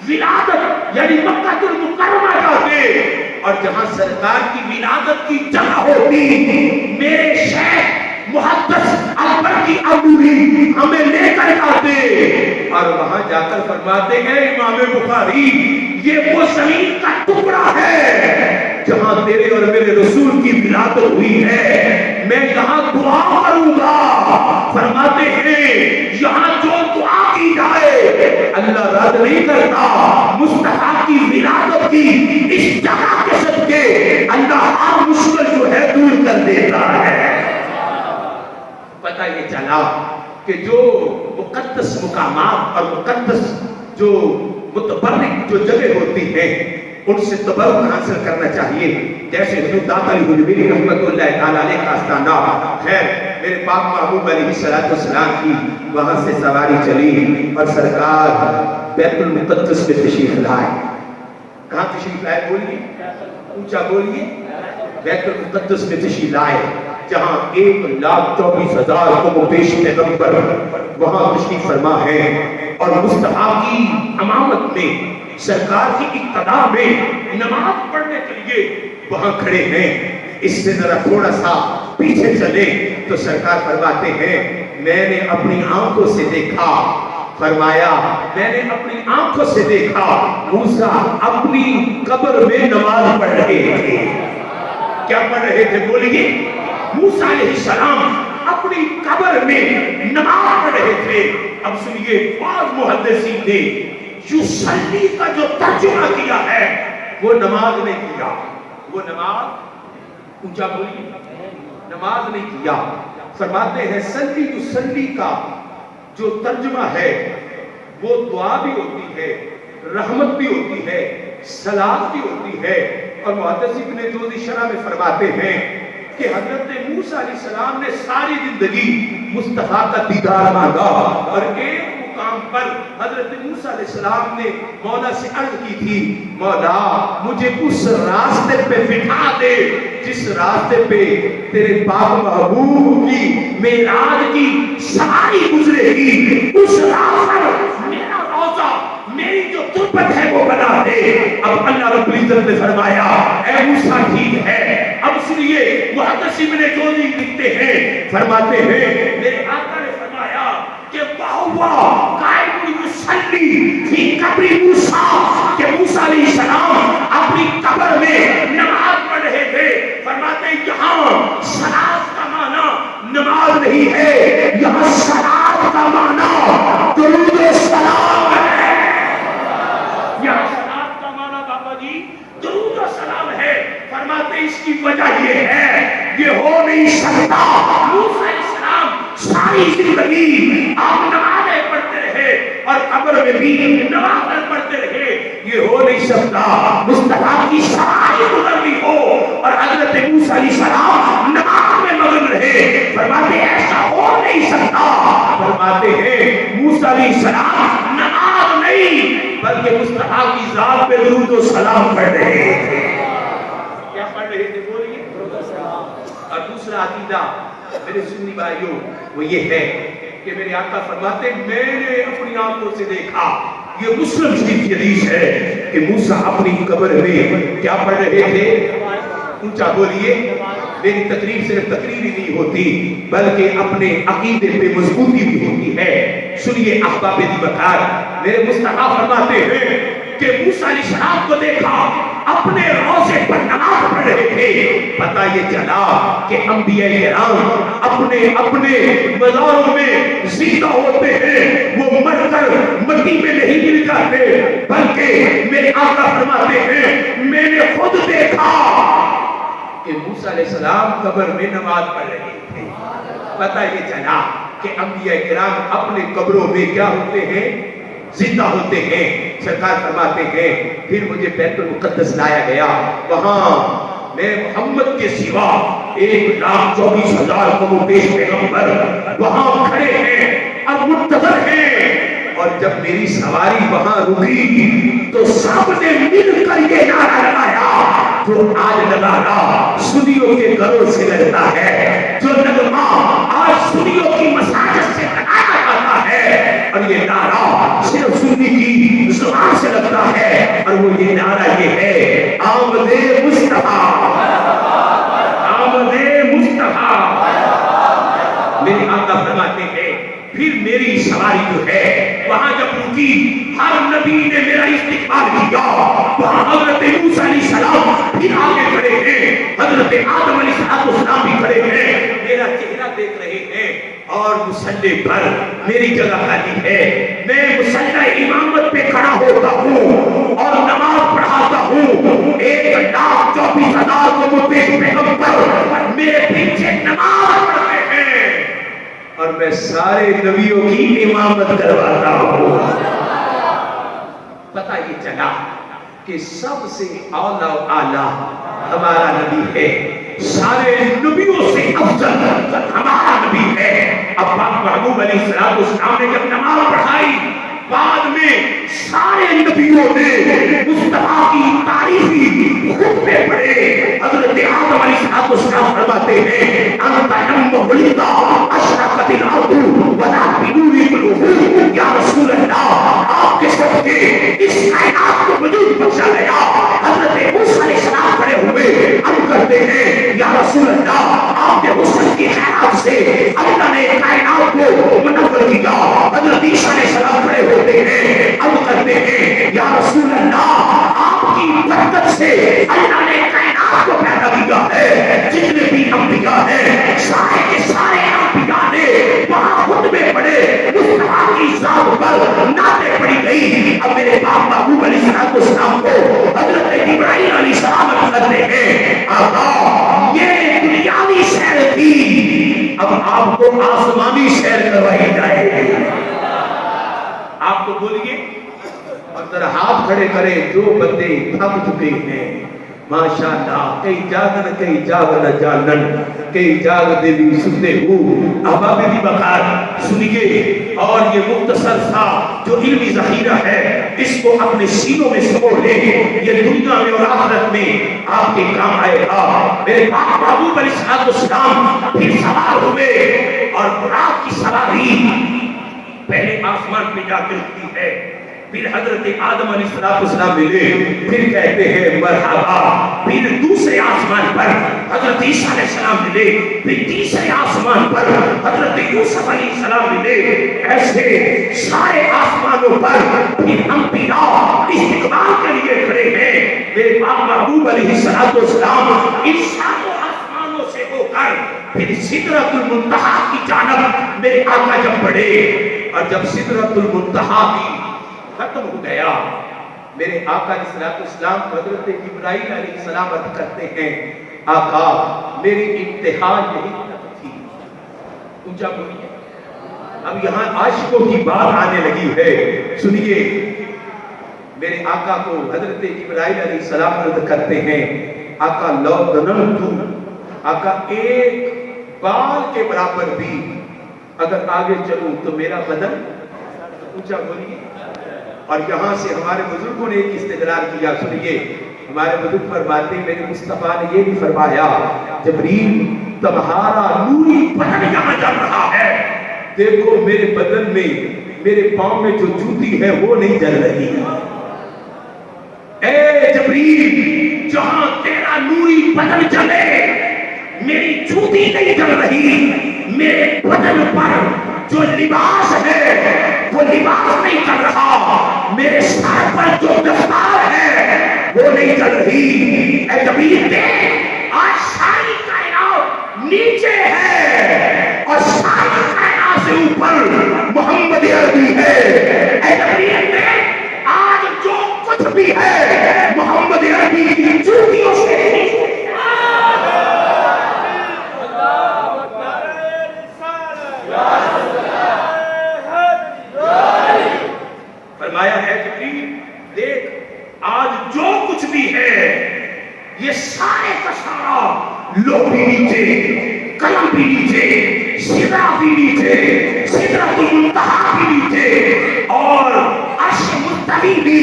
ولادت یعنی مکہ المکرمہ جاتے، اور جہاں سرکار کی ولادت کی جگہ ہوتی، میرے شیخ محدث البرقی النوری ہمیں لے کر جاتے، اور وہاں جا کر فرماتے ہیں امام بخاری یہ وہ زمین کا ٹکڑا ہے جہاں تیرے اور میرے رسول کی ولادت ہوئی ہے، میں یہاں دعا کروں گا۔ فرماتے ہیں یہاں جو دعا کی جائے اللہ رد نہیں کرتا، مصطفیٰ کی ولادت کی اس جگہ کے صدقے اللہ ہر مشکل جو ہے دور کر دیتا ہے۔ پتہ یہ چلا کہ جو مقدس مقامات اور مقدس جو متبرک جو جگہ ہوتی ہیں ان سے تبرک حاصل کرنا چاہیے، جیسے حضرت داتا علی حجویری رحمۃ اللہ تعالی علیہ کا آستانہ۔ خیر میرے پاک محبوب علیہ السلام کی وہاں سے سواری چلی اور سرکار بیت المقدس میں تشریف لائے۔ کہاں تشریف لائے؟ بولیے، اونچا بولیے۔ بیت المقدس میں تشریف لائے، جہاں 1,24,000 کو پیش پیغمبر وہاں تشریف فرما ہے اور مصطفیٰ کی امامت میں سرکار کی اقتداء میں نماز پڑھنے کے لیے وہاں کھڑے ہیں. اس سے ذرا تھوڑا سا پیچھے چلے تو سرکار فرماتے ہیں میں نے اپنی آنکھوں سے دیکھا, فرمایا میں نے اپنی آنکھوں سے دیکھا موسیٰ اپنی قبر میں نماز پڑھ رہے تھے. کیا پڑھ رہے تھے بولیے؟ موسیٰ علیہ السلام اپنی قبر میں نماز پڑھ رہے تھے. اب سنیے, بعض محدثین نے یصلی کا جو ترجمہ کیا ہے وہ نماز نہیں کیا, وہ نماز, اونچا بولیے, نماز نہیں کیا. فرماتے ہیں صلی یصلی کا جو ترجمہ ہے وہ دعا بھی ہوتی ہے, رحمت بھی ہوتی ہے, سلام بھی ہوتی ہے. اور محدث ابن جوزی شرح میں فرماتے ہیں کہ حضرت موسیٰ علیہ السلام نے ساری زندگی مصطفیٰ کا دیدار مانگا اور ایک مقام پر حضرت موسیٰ علیہ السلام نے مولا سے عرض کی تھی مولا مجھے اس راستے پہ بٹھا دے جس راستے پہ تیرے پاک محبوب کی معراج کی سواری گزرے گی, اس راستے میرا روضہ میری جو تربت ہے وہ بنا دے. اب اللہ رب العزت نے فرمایا اے موسیٰ ٹھیک ہے. اب سنیے محدث ابن جوزی لکھتے ہیں, فرماتے ہیں میرے آقا نے فرمایا کہ وَهُوَ قَائِمٌ يُصَلِّي فِي قَبْرِ مُوسَىٰ, کہ موسیٰ علیہ السلام اپنی قبر میں نماز پڑھ رہے تھے. فرماتے ہیں یہاں صلاۃ کا معنی نماز نہیں ہے, یہاں صلاۃ کا معنی درود و سلام ہے. یہاں صلاۃ کا معنی بابا جی درود و سلام ہے. فرماتے اس کی وجہ یہ ہے, یہ ہو نہیں سکتا موسیٰ علیہ السلام ساری زندگی آپ نمازیں پڑھتے رہے اور قبر میں بھی نمازیں پڑھتے رہے, یہ ہو نہیں سکتا مصطفیٰ کی سواری گزرنی ہو اور حضرت موسیٰ علیہ السلام نماز میں مگن رہے. فرماتے ایسا ہو نہیں سکتا. فرماتے ہیں موسیٰ علیہ السلام نماز نہیں بلکہ مصطفیٰ کی ذات پہ درود و سلام پڑھ رہے تھے. کیا پڑھ رہے تھے بولیے؟ اور دوسرا عقیدہ میرے سنی بھائیوں وہ یہ ہے کہ میرے آقا فرماتے میں نے اپنی آنکھوں سے دیکھا, یہ مسلم شریف کی حدیث ہے کہ موسیٰ اپنی قبر میں کیا پڑھ رہے تھے؟ اونچا بولیے. میری تقریر صرف تقریر ہی نہیں ہوتی بلکہ اپنے عقیدے پہ مضبوطی بھی ہوتی ہے. سنیے احباب دیوکار, میرے مصطفیٰ فرماتے ہیں کہ موسیٰ علیہ السلام کو دیکھا اپنے روضے پر نماز پڑھ رہے تھے. پتہ یہ چلا کہ انبیاء کرام اپنے اپنے مزاروں میں زندہ ہوتے ہیں, وہ مر کر مٹی میں نہیں گر جاتے بلکہ میرے آقا فرماتے ہیں میں نے خود دیکھا کہ موسیٰ علیہ السلام قبر میں نماز پڑھ رہے تھے. پتہ یہ چلا کہ انبیاء کرام اپنے قبروں میں کیا ہوتے ہیں؟ زندہ ہوتے ہیں. سرکار فرماتے ہیں پھر مجھے بیت المقدس لایا گیا, وہاں میں محمد کے سوا 1,24,000 کو پیش پیغمبر وہاں کھڑے ہیں اور منتظر ہیں. اور جب میری سواری وہاں رکی تو سب نے مل کر یہ نعرہ لگایا جو آج نغارہ سنیوں کے گھروں سے لگتا ہے, جو نغمہ آج سنیوں کی مساجد سے لگایا جاتا ہے, اور یہ نعرہ صرف سنی کی زبان سے لگتا ہے, اور وہ یہ نعرہ یہ ہے آمد مصطفیٰ, آمد مصطفیٰ. میرے آقا فرماتے ہیں پھر میری سواری جو ہے وہاں جب رکی ہر نبی نے میرا استقبال کیا. وہاں حضرت موسیٰ علیہ السلام پھر آگے کھڑے ہیں, حضرت آدم علیہ السلام بھی کھڑے ہیں, میرا چہرہ دیکھ رہے ہیں. اور مصلی پر میری جگہ خالی ہے, میں مصلی امامت پہ کھڑا ہوتا ہوں اور نماز پڑھاتا ہوں. 1,24,000 کو پیش پیغمبر میرے پیچھے نماز پڑھتے ہیں اور میں سارے نبیوں کی امامت کرواتا ہوں. پتہ یہ چلا کہ سب سے اعلیٰ و اعلیٰ ہمارا نبی ہے, سارے نبیوں سے افضل ہمارا نبی ہے. اب محبوب علیہ السلام نے جب نماز پڑھائی بعد میں سارے نبیوں نے مصطفیٰ کی تعریفی خطبے پڑھے. حضرت آدم علیہ السلام فرماتے ہیں رسول اللہ آپ کے حسن کی خیرات سے اللہ نے کائنات کو منور کیا. حضرت عیسیٰ علیہ السلام کھڑے ہوتے ہیں اب کرتے ہیں یا رسول اللہ آپ کی برکت سے اللہ نے کائنات کو پیدا کیا ہے. جتنے بھی انبیاء ہیں سارے کے سارے انبیاء نے وہاں خطبے پڑھے, مصطفیٰ کی ذات پر نعتیں پڑھی گئی. اب میرے باپ محبوب علیہ السلام کو حضرت ابراہیم علیہ السلام کرتے ہیں آقا یہ دنیاوی سیر تھی, اب آپ کو آسمانی سیر کروائی جائے. آپ کو بولیے اور ذرا ہاتھ کھڑے کریں جو بندے تھک چکے ہیں. ماشاءاللہ کئی جاگن کئی جاگن جانن کئی جاگ دیوی سنتے ہو. احباب بھی بکار سنیے اور یہ مختصر سا جو علمی ذخیرہ ہے اس کو اپنے سینوں میں سمو لیں. یہ دنیا میں اور آخرت میں آپ کے کام آئے گا. میرے پاک محبوب علیہ السلام پھر سوار ہوئے اور براق کی سواری پہلے آسمان پہ جا کے رکھتی ہے, پھر حضرت آدم علیہ السلام ملے, پھر کہتے ہیں مرحبا, پھر دوسرے آسمان پر حضرت عیسیٰ علیہ السلام ملے, پھر تیسرے آسمان پر حضرت یوسف علیہ السلام ملے. ایسے سارے آسمانوں پر پھر انبیاء استقبال کے لیے کھڑے ہیں. میرے پاک محبوب علیہ السلام ان سارے آسمانوں سے ہو کر پھر سدرۃ المنتہا کی جانب میرے آقا جب بڑھے, اور جب سدرۃ المنتہا بھی ختم ہو گیا میرے آقا علیہ السلام حضرت ابراہیم علیہ السلام عرض کرتے ہیں آقا میری انتہا یہی تک تھی. اونچا بولیے. اب یہاں عاشقوں کی بات آنے لگی ہے. سنیے میرے آقا کو حضرت ابراہیم علیہ السلام عرض کرتے ہیں آقا لو ظننتو, آقا ایک بال کے برابر بھی اگر آگے چلوں تو میرا بدن. اونچا بولیے. اور یہاں سے ہمارے بزرگوں نے ایک استدلال کیا. سنیے ہمارے بزرگ فرماتے ہیں میرے مصطفیٰ نے یہ بھی فرمایا جبریل تمہارا نوری بدن یہاں جل رہا ہے, دیکھو میرے بدن میں میرے پاؤں میں جو جوتی ہے وہ نہیں جل رہی. اے جبریل جہاں تیرا نوری بدن جلے میری جوتی نہیں جل رہی, میرے بدن پر جو لباس ہے وہ لباس نہیں چل رہا, میرے سر پر جو دستار ہے وہ نہیں چل رہی. اے جبریل دیکھ آج ساری کائنات نیچے ہے اور ساری کائنات سے اوپر محمد عربی ہے. اے جبریل دیکھ آج جو کچھ بھی ہے محمد عربی کی جوتیوں سے فرمایا ہے جبریل دیکھ آج جو کچھ بھی ہے یہ سارے کا سارا لوح بھی نیچے, قلم بھی نیچے, سدرہ بھی نیچے, سدرۃ المنتہا بھی نیچے اور عرش مستوی بھی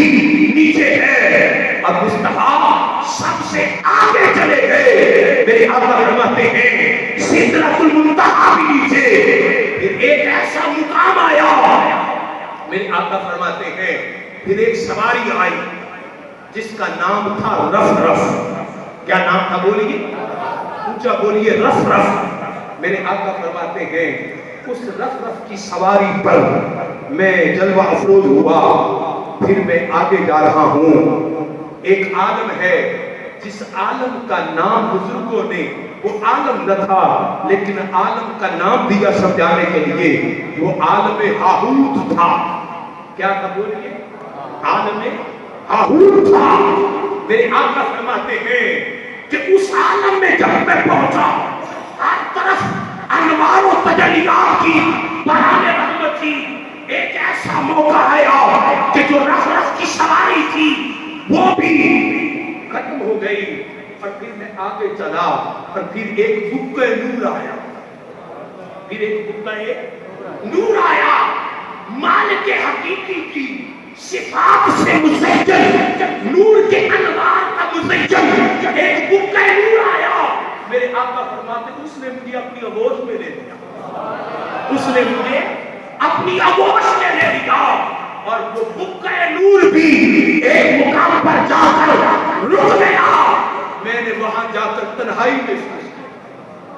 نیچے ہے. اب مصطفیٰ سب سے آگے چلے گئے. میرے آقا فرماتے ہیں سدرۃ المنتہا بھی نیچے, پھر ایک ایسا مقام آیا. میرے آقا فرماتے ہیں پھر ایک سواری آئی جس کا نام تھا رف رف. کیا نام تھا بولیے, اونچا بولیے, رف رف. میرے آقا فرماتے ہیں اس رف رف کی سواری پر میں جلوہ افروز ہوا. پھر میں آگے جا رہا ہوں. ایک عالم ہے جس عالم کا نام بزرگوں نے, وہ عالم نہ تھا لیکن عالم کا نام دیا سمجھانے کے لیے, وہ عالم ہاہوت تھا. کیا تھا بولیے, عالم ہاہوت تھا. میرے آقا فرماتے ہیں کہ اس عالم میں جب میں پہنچا ہر طرف انوار و تجلیات کی باران رحمت تھی. ایک ایسا موقع آیا کہ جو رف رف کی سواری تھی وہ بھی ختم ہو گئی. اور پھر میں آگے چلا اور پھر ایک بکہ نور آیا, پھر ایک بکہ نور آیا. مالک حقیقی کی صفات سے مزین نور کے انوار کا مزین ایک بکہ نور آیا. میرے آقا فرماتے اس نے مجھے اپنی آغوش میں لے لیا, اس نے مجھے اپنی آغوش میں لے لیا. اور وہ بکہ نور بھی ایک مقام پر جا کر رک گیا. میں نے وہاں جا کر تنہائی محسوس کی.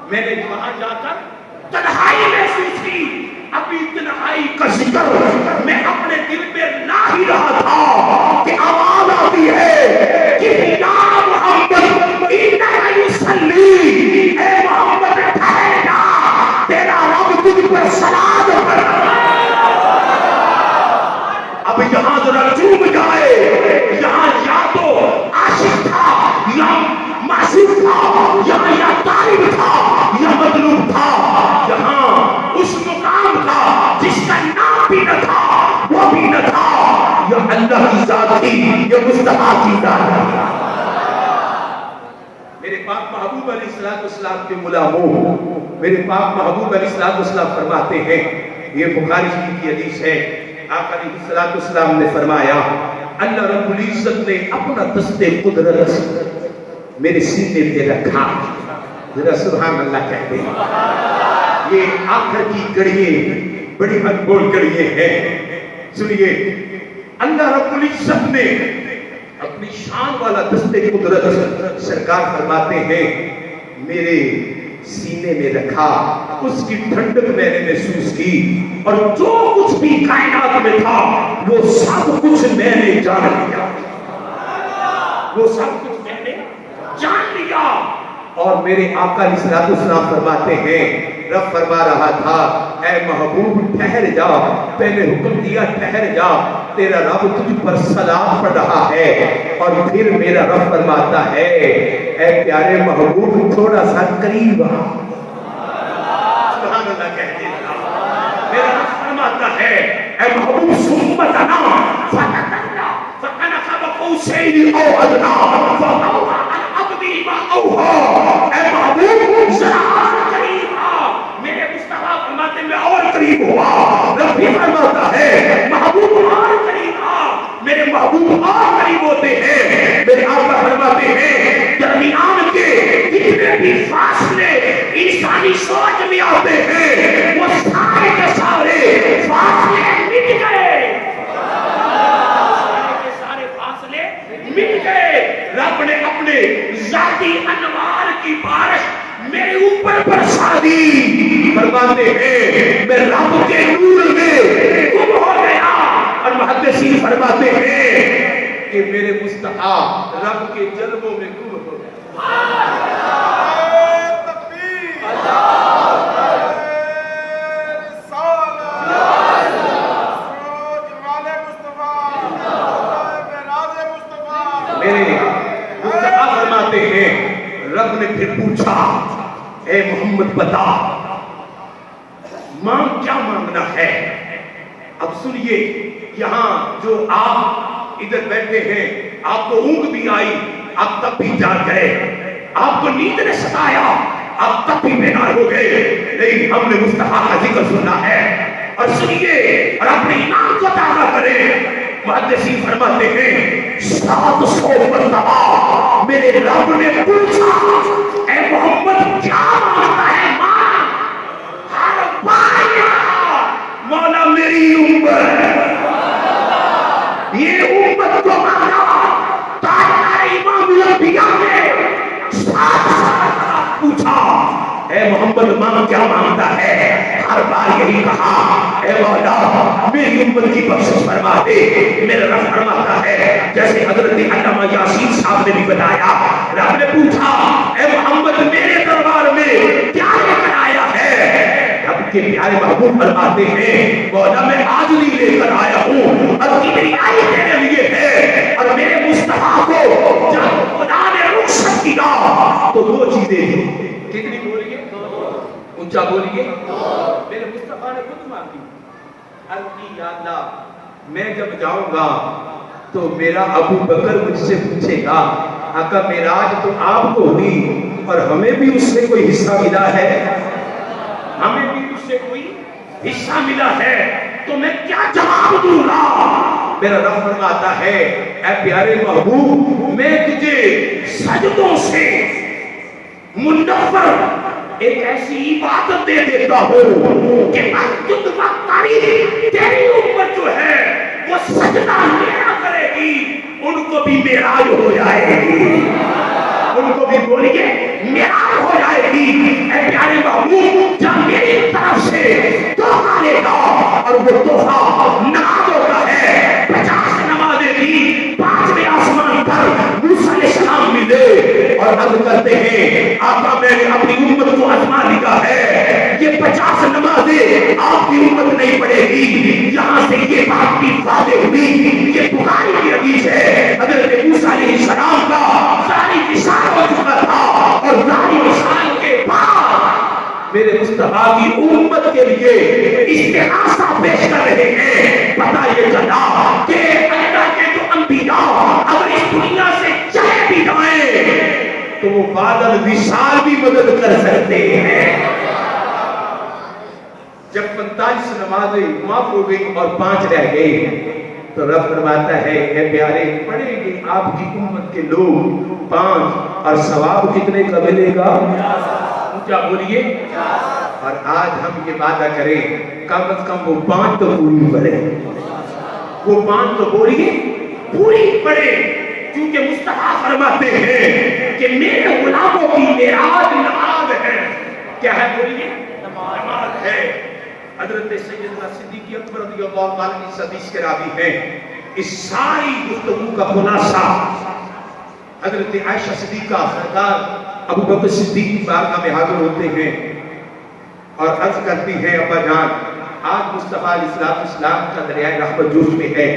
میں نے وہاں جا کر تنہائی محسوس کی. ابھی تنہائی کا ذکر میں اپنے دل میں لا ہی رہا تھا کہ آواز آتی ہے کہ یا محمد انک یصلی، اے محمد ٹھہر جا، تیرا رب تجھ پر سلام کر. اب یہاں ذرا چوب جائے، یہاں یا تو عاشق تھا یا معشوق تھا، یہاں یا طالب تھا یا مطلوب تھا، یہاں اس مقام تھا جس کا نام بھی نہ تھا وہ بھی نہ تھا، یا اللہ کی ذات تھی یا مصطفیٰ کی ذات تھی. میرے پاک محبوب علیہ السلام کے غلاموں، میرے پاک محبوب علیہ السلام فرماتے ہیں، یہ بخاری شریف کی حدیث ہے، آقا علیہ السلام نے فرمایا اللہ رب العزت نے اپنا دست قدرت میرے سینے پہ رکھا. ذرا سبحان اللہ کہتے ہیں. یہ آخر کی کڑیے بڑی انمول کڑیے ہیں. سنیے، اللہ رب العزت نے اپنی شان والا دست قدرت سرکار فرماتے ہیں میرے سینے میں رکھا، اس کی ٹھنڈک میں نے محسوس کی، اور جو کچھ بھی کائنات میں تھا وہ سب کچھ میں نے جان لیا، وہ سب کچھ میں نے جان لیا. اور میرے آقا علیہ السلام فرماتے ہیں رب فرما رہا تھا اے محبوب ٹھہر جا، پہلے حکم دیا ٹھہر جا، تیرا رب تجھ پر سلام پڑھ رہا ہے. اور پھر میرا رب فرماتا ہے اے پیارے محبوب تھوڑا سا قریب آ. سبحان اللہ کہتے ہیں. میرا رب فرماتا ہے اے محبوب سمتنا فتتنا فانا قاب قوسین او ادنا فاوحى عبدی ما اوحى. اے محبوب ذرا قریب آ. میرے مصطفیٰ فرماتے میں اور قریب ہوا. رب بھی فرماتا ہے محبوب اور قریب آ. میرے محبوب اور قریب ہوتے ہیں. میرے آقا فرماتے ہیں درمیان کے کتنے بھی فاصلے انسانی سوچ میں آتے ہیں وہ سارے کے سارے فاصلے مٹ گئے. سارے کے سارے فاصلے مٹ گئے. رب نے اپنے ذاتی انوار کی بارش میرے اوپر برسا دی. فرماتے ہیں میں رب کے نور میں گم ہو گیا. اور محدثین فرماتے ہیں کہ میرے مصطفیٰ رب کے جلووں میں گم ہو گیا. میرے مصطفیٰ فرماتے ہیں رب نے پھر پوچھا اے محمد بتا مانگ کیا مانگنا ہے. اب سنیے، یہاں جو آپ ادھر بیٹھے ہیں آپ کو اونگ بھی آئی، آپ تب بھی جاگ گئے، آپ کو نیند نے ستایا، آپ تب بھی بیدار ہو گئے، لیکن ہم نے مصطفیٰ کا ذکر سننا ہے. اور سنیے اور اپنے ایمان کو تازہ کریں. محدثین فرماتے ہیں 700 مرتبہ میرے رب نے پوچھا اے محمد کیا مانگتا ہے مانگ. ہر بار مولا میری امت، یہ امت کو مانگا. تاجدار امام الانبیاء نے 7 پوچھا اے محمد مانگ کیا مانگتا ہے. ہر بار یہی کہا اے مولا میری امت کی بخشش فرما دے. میرا رب فرماتا ہے جیسے حضرت علامہ یاسین صاحب نے بھی بتایا، رب نے پوچھا اے محمد میرے دربار میں کیا لے کر آیا ہے. رب کے پیارے محبوب فرماتے ہیں مولا میں آج نہیں لے کر آیا ہوں، اور کبریائی تیرے لیے ہے. اور میرے مصطفیٰ کو جب خدا نے رخصت کیا تو 2 چیزیں تھیں. کتنی بولیے؟ اونچا بولیے. میرے مصطفیٰ نے خود مانگی. عرض کی یا اللہ میں جب جاؤں گا تو میرا ابو بکر مجھ سے پوچھے گا آقا معراج تو آپ کو ہوئی اور ہمیں بھی اس سے کوئی حصہ ملا ہے، ہمیں بھی اس سے کوئی حصہ ملا ہے، تو میں کیا جواب دوں گا. میرا رب فرماتا ہے اے پیارے محبوب میں تجھے سجدوں سے منور ایک ایسی عبادت دے دیتا ہوں کہ مسجد وقتاری تیری امت جو ہے وہ سجدہ میرا کرے گی، ان کو بھی معراج ہو جائے گی، ان کو بھی بولیے معراج ہو جائے گی. اے اور عرض کرتے ہیں آقا میں نے اپنی امت کو آزما لیا ہے، یہ 50 نمازیں آپ کی امت نہیں پڑھے گی۔ یہاں سے یہ بات بھی واضح ہوئی، یہ بخاری کی حدیث ہے، حضرت موسیٰ علیہ السلام کا ظاہری وصال ہو چکا تھا اور ظاہری وصال کے بعد میرے مصطفیٰ کی امت کے لیے استغاثہ پیش کر رہے ہیں۔ پتہ یہ چلا کہ اللہ کے جو انبیاء اگر اس دنیا سے چلے بھی جائیں تو وہ بادل وصال بھی مدد کر سکتے ہیں۔ جب 45 نمازیں معاف ہو گئی اور 5 رہ گئی تو رب فرماتا ہے اے پیارے پڑھیں گے آپ کی امت کے لوگ 5 اور ثواب کتنے کا ملے گا؟ کیا بولیے؟ اور آج ہم یہ وعدہ کریں کم از کم وہ 5 تو پوری پڑھے، وہ 5 تو بولیے پوری پڑھے، کیونکہ مصطفیٰ فرماتے ہیں کہ میرے غلاموں کی معراج نماز ہے۔ کیا ہے بولیے؟ نماز ہے۔ حضرت سیدنا صدیق اکبر رضی اللہ تعالیٰ عنہ اس حدیث کے راوی ہیں۔ اس ساری گفتگو کا خلاصہ حضرت عائشہ صدیقہ سرکار ابو بکر صدیق کی بارگاہ میں حاضر ہوتے ہیں اور عرض کرتی ہیں ابا جان آج مصطفیٰ علیہ السلام کا دریائے رحمت جوش میں ہے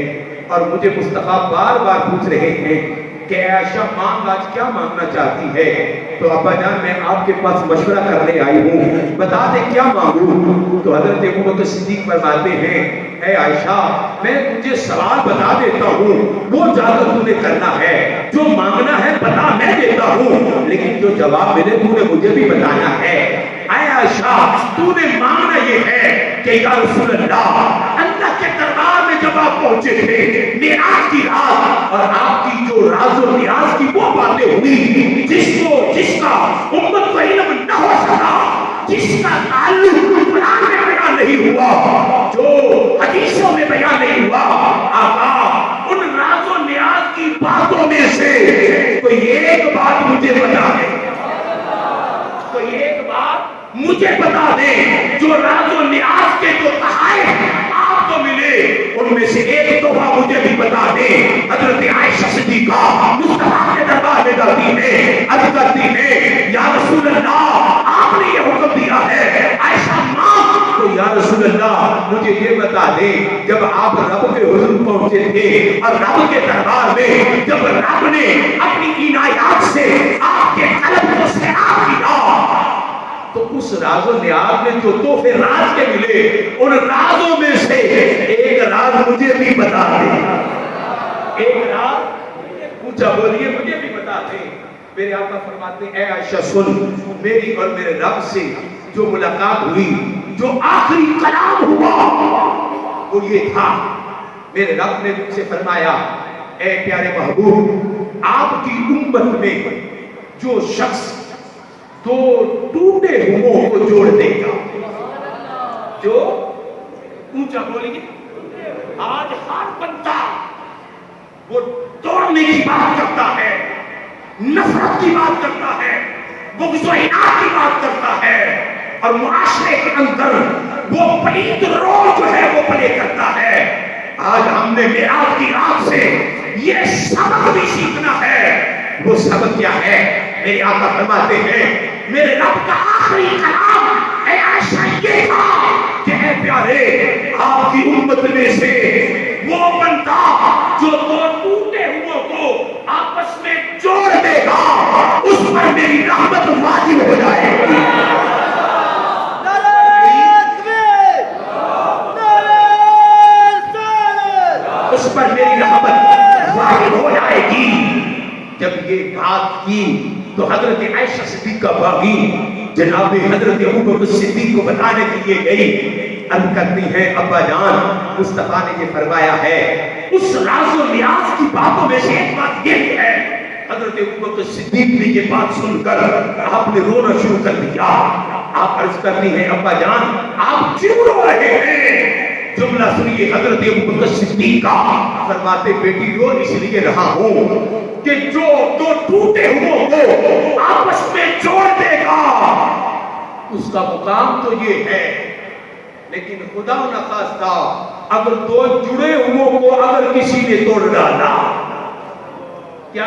اور مجھے مصطفیٰ بار بار پوچھ رہے ہیں کہ عائشہ مانگ آج کیا مانگنا چاہتی ہے؟ تو ابا جان میں آپ کے پاس مشورہ کرنے آئی ہوں، بتا دیں کیا مانگوں؟ تو حضرت ابو بکر صدیق فرماتے ہیں اے عائشہ میں تجھے سوال بتا دیتا ہوں، وہ جا کر تو نے کرنا ہے، جو مانگنا ہے بتا میں دیتا ہوں، لیکن جو جواب ملے تو نے مجھے بھی بتانا ہے۔ اے عائشہ تو نے مانگنا یہ ہے کہ یا رسول اللہ کے دربار میں جب آپ پہنچے تھے معراج کی رات اور آپ کی جو راز و نیاز کی وہ باتیں ہوئی جس کا امت کو علم نہ ہو سکا، جس کا تعلق قرآن میں بیان نہیں ہوا، جو حدیثوں میں بیان نہیں ہوا، آقا ان راز و نیاز کی باتوں میں سے کوئی ایک بات مجھے بتا دے، کوئی ایک بات مجھے بتا دے جو راز و نیاز کے جو تحائف آپ کو ملے ان میں سے ایک تحفہ مجھے بھی بتا دے۔ حضرت عائشہ صدیقہ مصطفیٰ کے دربار میں جاتی ہے، عرض کرتی ہے یا رسول اللہ آپ نے یہ حکم دیا ہے عائشہ ماں، تو یا رسول اللہ مجھے یہ بتا دے جب آپ رب کے حضور پہنچے تھے اور رب کے دربار میں جب رب نے اپنی عنایات سے آپ کے قلب کو سیراب کیا تو اس راز و نیاز میں جو تحفے راز کے ملے ان رازوں میں سے ایک راز مجھے بھی بتا دے، ایک راز پوچھا بولیے مجھے بھی بتا دے۔ میرے آقا فرماتے ہیں اے عائشہ سن، میری اور میرے رب سے جو ملاقات ہوئی، جو آخری کلام ہوا وہ یہ تھا، میرے رب نے مجھ سے فرمایا اے پیارے محبوب آپ کی امت میں جو شخص تو ٹوٹے ہوئوں کو جوڑ دے گا، جو اونچا بولیں آج ہر بندہ وہ توڑنے کی بات کرتا ہے، نفرت کی بات کرتا ہے، بغض و عناد کی بات کرتا ہے اور معاشرے کے اندر وہ پلیت رول جو ہے وہ پلے کرتا ہے۔ آج ہم نے معراج کی رات سے یہ سبق بھی سیکھنا ہے۔ وہ سبق کیا ہے؟ میرے آقا فرماتے ہیں میرے رب کا آخری کلام اے عائشہ یہ تھا کہ اے پیارے آپ کی امت میں سے وہ بندہ جو دو ٹوٹے ہوئوں کو آپس میں جوڑ دے گا اس پر میری رحمت واجب ہو جائے گی، اس پر میری رحمت واجب ہو جائے گی۔ جب یہ بات کی تو حضرت عائشہ صدیقہ باغی جناب حضرت ابو بکر صدیق کو بتانے کے لیے گئی، عرض کرتی ہیں ابا جان مصطفیٰ نے یہ فرمایا ہے، اس راز و نیاز کی باتوں میں سے ایک بات یہ ہے۔ حضرت ابو بکر صدیق نے یہ بات سن کر آپ نے رونا شروع کر دیا۔ آپ عرض کرتی ہیں ابا جان آپ کیوں رو رہے ہیں؟ جملہ سنیے حضرت ابو بکر صدیق کا، فرماتے بیٹی رو اس لیے رہا ہوں کہ جو دو ٹوٹے ہوئوں کو آپس میں جوڑ دے گا اس کا مقام تو یہ ہے، لیکن خدا نہ خواستہ اگر دو جڑے ہوئوں کو اگر کسی نے توڑ ڈالا، کیا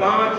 5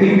3